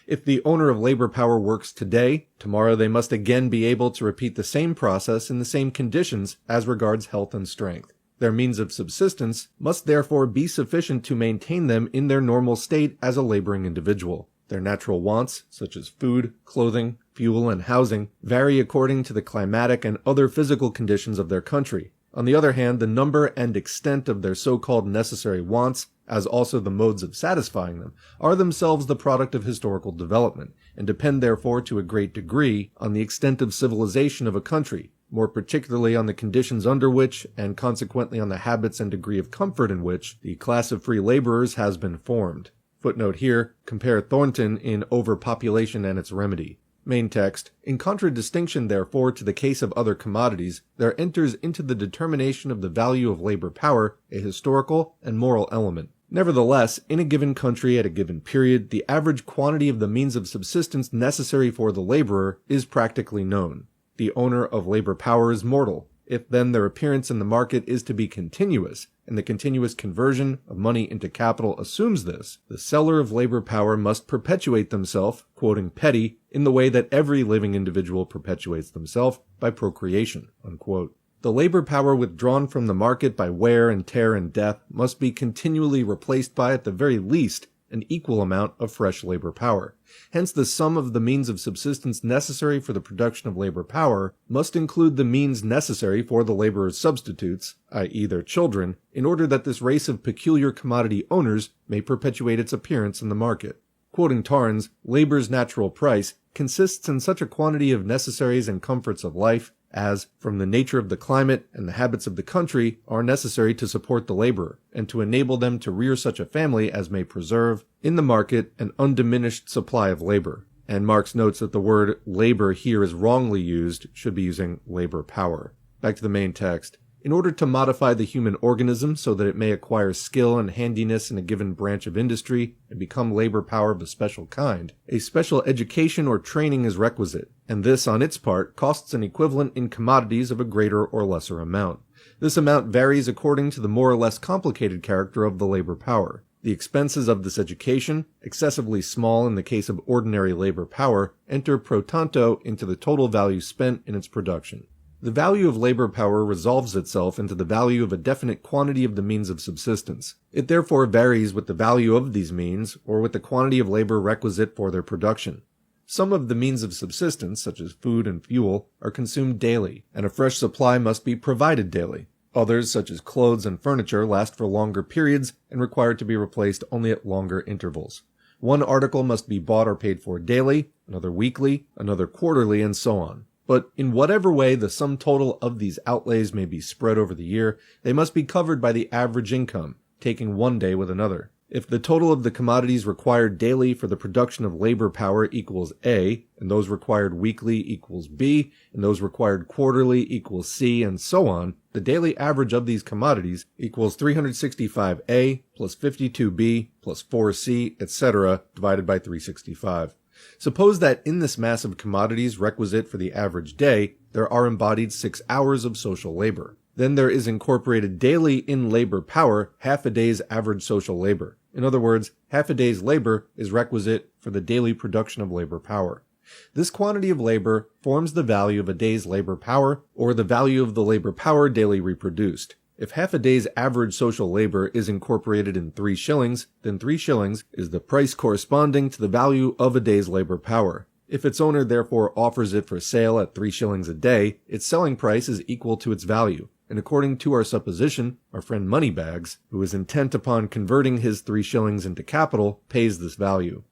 If the owner of labor power works today, tomorrow they must again be able to repeat the same process in the same conditions as regards health and strength. Their means of subsistence must therefore be sufficient to maintain them in their normal state as a laboring individual. Their natural wants, such as food, clothing, fuel, and housing, vary according to the climatic and other physical conditions of their country. On the other hand, the number and extent of their so-called necessary wants, as also the modes of satisfying them, are themselves the product of historical development, and depend therefore to a great degree on the extent of civilization of a country, more particularly on the conditions under which, and consequently on the habits and degree of comfort in which, the class of free laborers has been formed. Footnote here, compare Thornton in Overpopulation and its Remedy. Main text, in contradistinction therefore to the case of other commodities, there enters into the determination of the value of labor power a historical and moral element. Nevertheless, in a given country at a given period, the average quantity of the means of subsistence necessary for the laborer is practically known. The owner of labor power is mortal. If then their appearance in the market is to be continuous, and the continuous conversion of money into capital assumes this, the seller of labor power must perpetuate themselves, quoting Petty, in the way that every living individual perpetuates themselves, by procreation, unquote. The labor power withdrawn from the market by wear and tear and death must be continually replaced by, at the very least, an equal amount of fresh labor power. Hence the sum of the means of subsistence necessary for the production of labor power must include the means necessary for the laborer's substitutes, i.e. their children, in order that this race of peculiar commodity owners may perpetuate its appearance in the market. Quoting Tarns, labor's natural price consists in such a quantity of necessaries and comforts of life as, from the nature of the climate and the habits of the country, are necessary to support the laborer, and to enable them to rear such a family as may preserve, in the market, an undiminished supply of labor. And Marx notes that the word labor here is wrongly used, should be using labor power. Back to the main text. In order to modify the human organism so that it may acquire skill and handiness in a given branch of industry and become labor power of a special kind, a special education or training is requisite, and this on its part costs an equivalent in commodities of a greater or lesser amount. This amount varies according to the more or less complicated character of the labor power. The expenses of this education, excessively small in the case of ordinary labor power, enter pro tanto into the total value spent in its production. The value of labor power resolves itself into the value of a definite quantity of the means of subsistence. It therefore varies with the value of these means, or with the quantity of labor requisite for their production. Some of the means of subsistence, such as food and fuel, are consumed daily, and a fresh supply must be provided daily. Others, such as clothes and furniture, last for longer periods and require to be replaced only at longer intervals. One article must be bought or paid for daily, another weekly, another quarterly, and so on. But in whatever way the sum total of these outlays may be spread over the year, they must be covered by the average income, taking one day with another. If the total of the commodities required daily for the production of labor power equals A, and those required weekly equals B, and those required quarterly equals C, and so on, the daily average of these commodities equals 365A plus 52B plus 4C, etc., divided by 365. Suppose that in this mass of commodities requisite for the average day, there are embodied 6 hours of social labor. Then there is incorporated daily in labor power half a day's average social labor. In other words, half a day's labor is requisite for the daily production of labor power. This quantity of labor forms the value of a day's labor power, or the value of the labor power daily reproduced. If half a day's average social labor is incorporated in 3 shillings, then 3 shillings is the price corresponding to the value of a day's labor power. If its owner therefore offers it for sale at 3 shillings a day, its selling price is equal to its value. And according to our supposition, our friend Moneybags, who is intent upon converting his 3 shillings into capital, pays this value.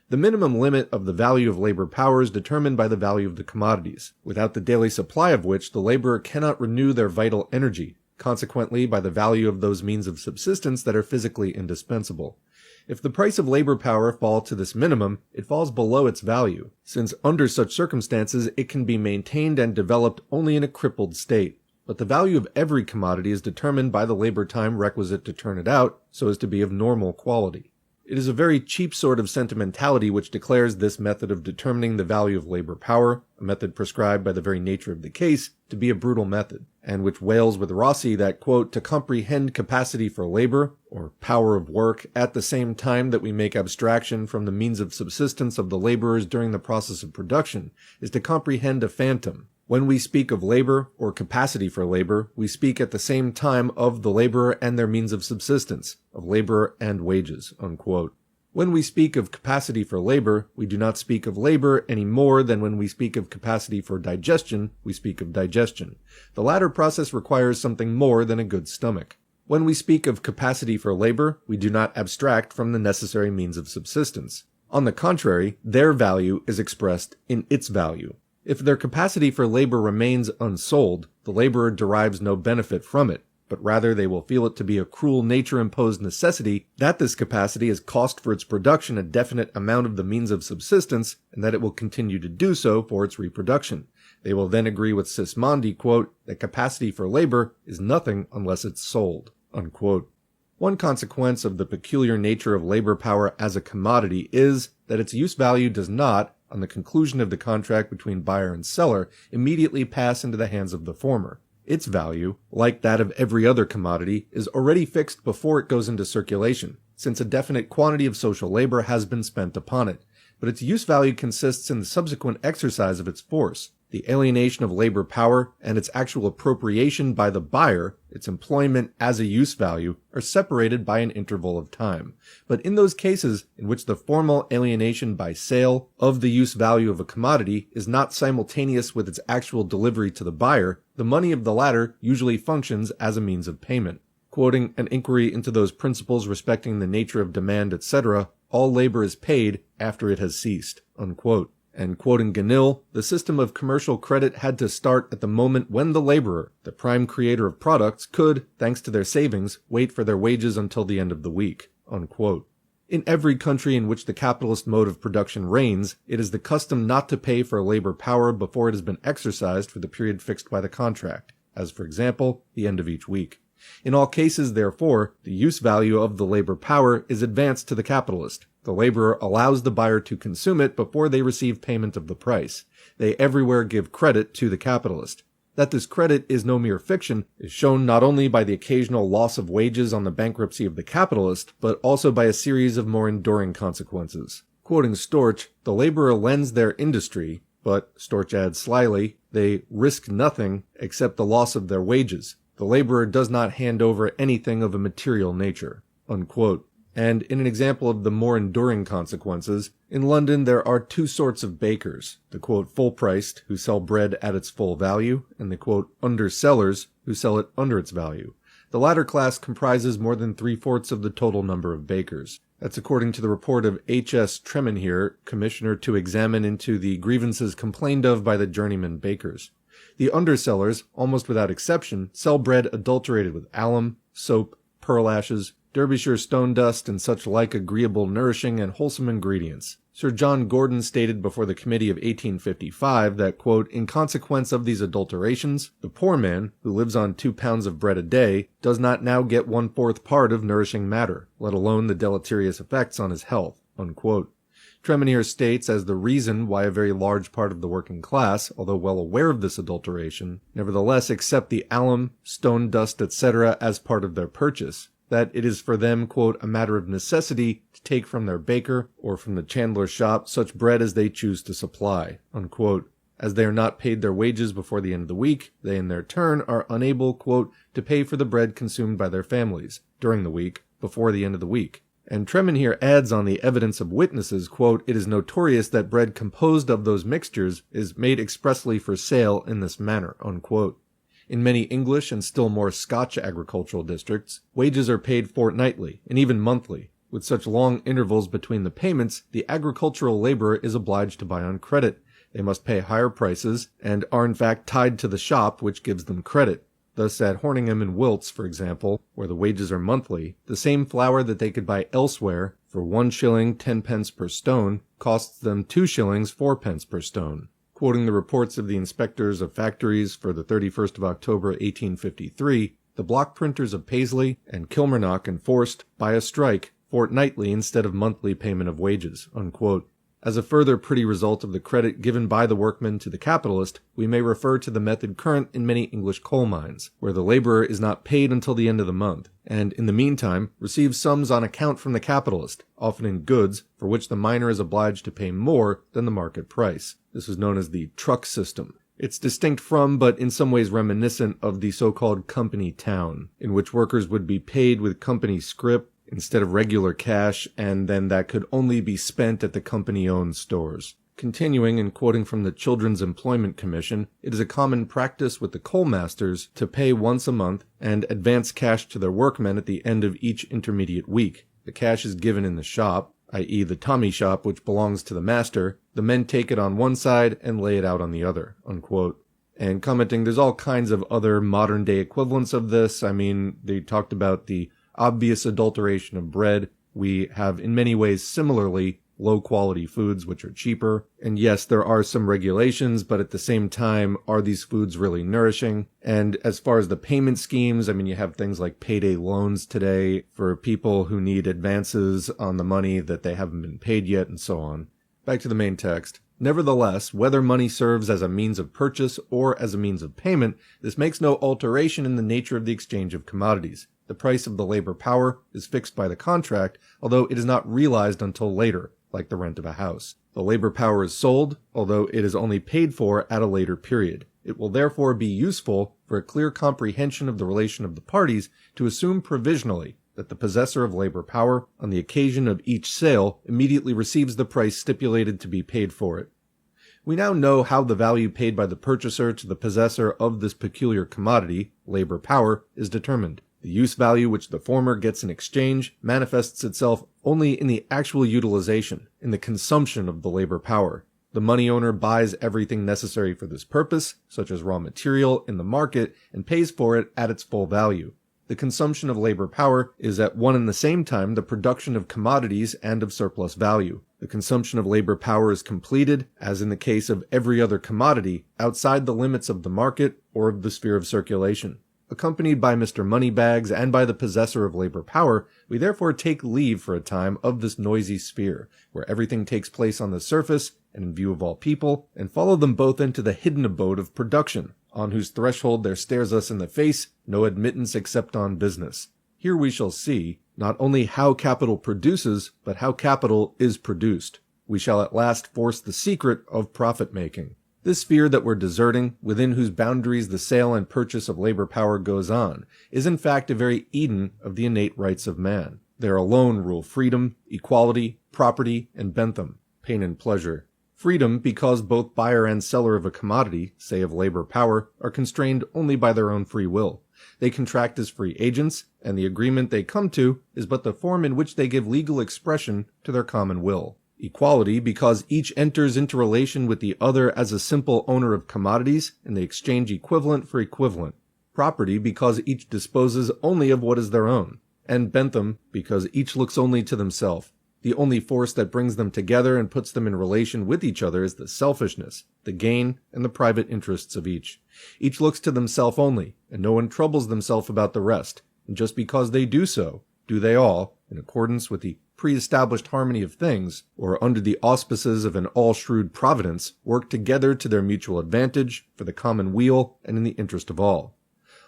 The minimum limit of the value of labor power is determined by the value of the commodities, without the daily supply of which the laborer cannot renew their vital energy, consequently by the value of those means of subsistence that are physically indispensable. If the price of labor power fall to this minimum, it falls below its value, since under such circumstances it can be maintained and developed only in a crippled state. But the value of every commodity is determined by the labor time requisite to turn it out, so as to be of normal quality. It is a very cheap sort of sentimentality which declares this method of determining the value of labor power, a method prescribed by the very nature of the case, to be a brutal method, and which wails with Rossi that, quote, to comprehend capacity for labor, or power of work, at the same time that we make abstraction from the means of subsistence of the laborers during the process of production, is to comprehend a phantom. When we speak of labor, or capacity for labor, we speak at the same time of the laborer and their means of subsistence, of labor and wages, unquote. When we speak of capacity for labor, we do not speak of labor any more than when we speak of capacity for digestion, we speak of digestion. The latter process requires something more than a good stomach. When we speak of capacity for labor, we do not abstract from the necessary means of subsistence. On the contrary, their value is expressed in its value. If their capacity for labor remains unsold, the laborer derives no benefit from it, but rather they will feel it to be a cruel nature-imposed necessity that this capacity has cost for its production a definite amount of the means of subsistence, and that it will continue to do so for its reproduction. They will then agree with Sismondi, quote, that capacity for labor is nothing unless it's sold, unquote. One consequence of the peculiar nature of labor power as a commodity is that its use value does not, on the conclusion of the contract between buyer and seller, immediately pass into the hands of the former. Its value, like that of every other commodity, is already fixed before it goes into circulation, since a definite quantity of social labor has been spent upon it, but its use value consists in the subsequent exercise of its force. The alienation of labor power and its actual appropriation by the buyer, its employment as a use value, are separated by an interval of time. But in those cases in which the formal alienation by sale of the use value of a commodity is not simultaneous with its actual delivery to the buyer, the money of the latter usually functions as a means of payment. Quoting an inquiry into those principles respecting the nature of demand, etc., all labor is paid after it has ceased, unquote. And quoting Ganil, the system of commercial credit had to start at the moment when the laborer, the prime creator of products, could, thanks to their savings, wait for their wages until the end of the week, unquote. In every country in which the capitalist mode of production reigns, it is the custom not to pay for labor power before it has been exercised for the period fixed by the contract, as for example, the end of each week. In all cases, therefore, the use value of the labor power is advanced to the capitalist. The laborer allows the buyer to consume it before they receive payment of the price. They everywhere give credit to the capitalist. That this credit is no mere fiction is shown not only by the occasional loss of wages on the bankruptcy of the capitalist, but also by a series of more enduring consequences. Quoting Storch, the laborer lends their industry, but, Storch adds slyly, they risk nothing except the loss of their wages. The laborer does not hand over anything of a material nature, unquote. And in an example of the more enduring consequences, in London there are two sorts of bakers, the quote full-priced, who sell bread at its full value, and the quote undersellers, who sell it under its value. The latter class comprises more than 3/4 of the total number of bakers. That's according to the report of H.S. Tremenhere, commissioner to examine into the grievances complained of by the journeyman bakers. The undersellers, almost without exception, sell bread adulterated with alum, soap, pearl ashes, Derbyshire stone dust, and such like agreeable, nourishing, and wholesome ingredients. Sir John Gordon stated before the committee of 1855 that, quote, in consequence of these adulterations, the poor man, who lives on 2 pounds of bread a day, does not now get 1/4 part of nourishing matter, let alone the deleterious effects on his health, unquote. Tremenhere states as the reason why a very large part of the working class, although well aware of this adulteration, nevertheless accept the alum, stone dust, etc. as part of their purchase, that it is for them, quote, a matter of necessity to take from their baker or from the chandler's shop such bread as they choose to supply, unquote. As they are not paid their wages before the end of the week, they in their turn are unable, quote, to pay for the bread consumed by their families during the week before the end of the week. And Tremenhere adds on the evidence of witnesses, quote, it is notorious that bread composed of those mixtures is made expressly for sale in this manner, unquote. In many English and still more Scotch agricultural districts, wages are paid fortnightly and even monthly. With such long intervals between the payments, the agricultural laborer is obliged to buy on credit. They must pay higher prices and are in fact tied to the shop which gives them credit. Thus at Horningham and Wilts, for example, where the wages are monthly, the same flour that they could buy elsewhere for 1 shilling 10 pence per stone costs them 2 shillings 4 pence per stone. Quoting the reports of the inspectors of factories for the 31st of October 1853, the block printers of Paisley and Kilmarnock enforced, by a strike, fortnightly instead of monthly payment of wages, unquote. As a further pretty result of the credit given by the workman to the capitalist, we may refer to the method current in many English coal mines, where the laborer is not paid until the end of the month, and in the meantime receives sums on account from the capitalist, often in goods, for which the miner is obliged to pay more than the market price. This is known as the truck system. It's distinct from, but in some ways reminiscent of, the so-called company town, in which workers would be paid with company scrip instead of regular cash, and then that could only be spent at the company-owned stores. Continuing and quoting from the Children's Employment Commission, it is a common practice with the coal masters to pay once a month and advance cash to their workmen at the end of each intermediate week. The cash is given in the shop, i.e. the tommy shop which belongs to the master, the men take it on one side and lay it out on the other, unquote. And commenting, there's all kinds of other modern-day equivalents of this. I mean, they talked about the obvious adulteration of bread. We have, in many ways, similarly, low-quality foods which are cheaper. And yes, there are some regulations, but at the same time, are these foods really nourishing? And as far as the payment schemes, I mean, you have things like payday loans today for people who need advances on the money that they haven't been paid yet, and so on. Back to the main text. Nevertheless, whether money serves as a means of purchase or as a means of payment, this makes no alteration in the nature of the exchange of commodities. The price of the labor power is fixed by the contract, although it is not realized until later, like the rent of a house. The labor power is sold, although it is only paid for at a later period. It will therefore be useful for a clear comprehension of the relation of the parties to assume provisionally that the possessor of labor power, on the occasion of each sale, immediately receives the price stipulated to be paid for it. We now know how the value paid by the purchaser to the possessor of this peculiar commodity, labor power, is determined. The use value which the former gets in exchange manifests itself only in the actual utilization, in the consumption of the labor power. The money owner buys everything necessary for this purpose, such as raw material, in the market, and pays for it at its full value. The consumption of labor power is at one and the same time the production of commodities and of surplus value. The consumption of labor power is completed, as in the case of every other commodity, outside the limits of the market or of the sphere of circulation. Accompanied by Mr. Moneybags and by the possessor of labor power, we therefore take leave for a time of this noisy sphere, where everything takes place on the surface and in view of all people, and follow them both into the hidden abode of production, on whose threshold there stares us in the face no admittance except on business. Here we shall see, not only how capital produces, but how capital is produced. We shall at last force the secret of profit-making. This sphere that we're deserting, within whose boundaries the sale and purchase of labor power goes on, is in fact a very Eden of the innate rights of man. There alone rule freedom, equality, property, and Bentham, pain and pleasure. Freedom, because both buyer and seller of a commodity, say of labor power, are constrained only by their own free will. They contract as free agents, and the agreement they come to is but the form in which they give legal expression to their common will. Equality, because each enters into relation with the other as a simple owner of commodities, and they exchange equivalent for equivalent. Property, because each disposes only of what is their own. And Bentham, because each looks only to themselves. The only force that brings them together and puts them in relation with each other is the selfishness, the gain, and the private interests of each. Each looks to themselves only, and no one troubles themselves about the rest. And just because they do so, do they all, in accordance with the pre-established harmony of things, or under the auspices of an all-shrewd providence, work together to their mutual advantage, for the common weal, and in the interest of all.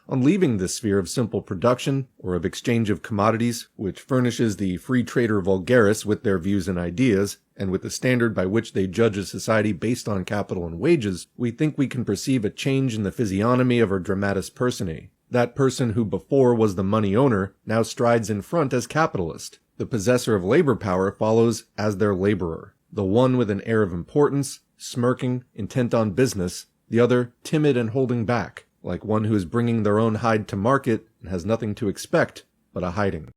On leaving this sphere of simple production, or of exchange of commodities, which furnishes the free trader vulgaris with their views and ideas, and with the standard by which they judge a society based on capital and wages, we think we can perceive a change in the physiognomy of our dramatis personae. That person who before was the money owner now strides in front as capitalist. The possessor of labor power follows as their laborer. The one with an air of importance, smirking, intent on business, the other timid and holding back, like one who is bringing their own hide to market and has nothing to expect but a hiding.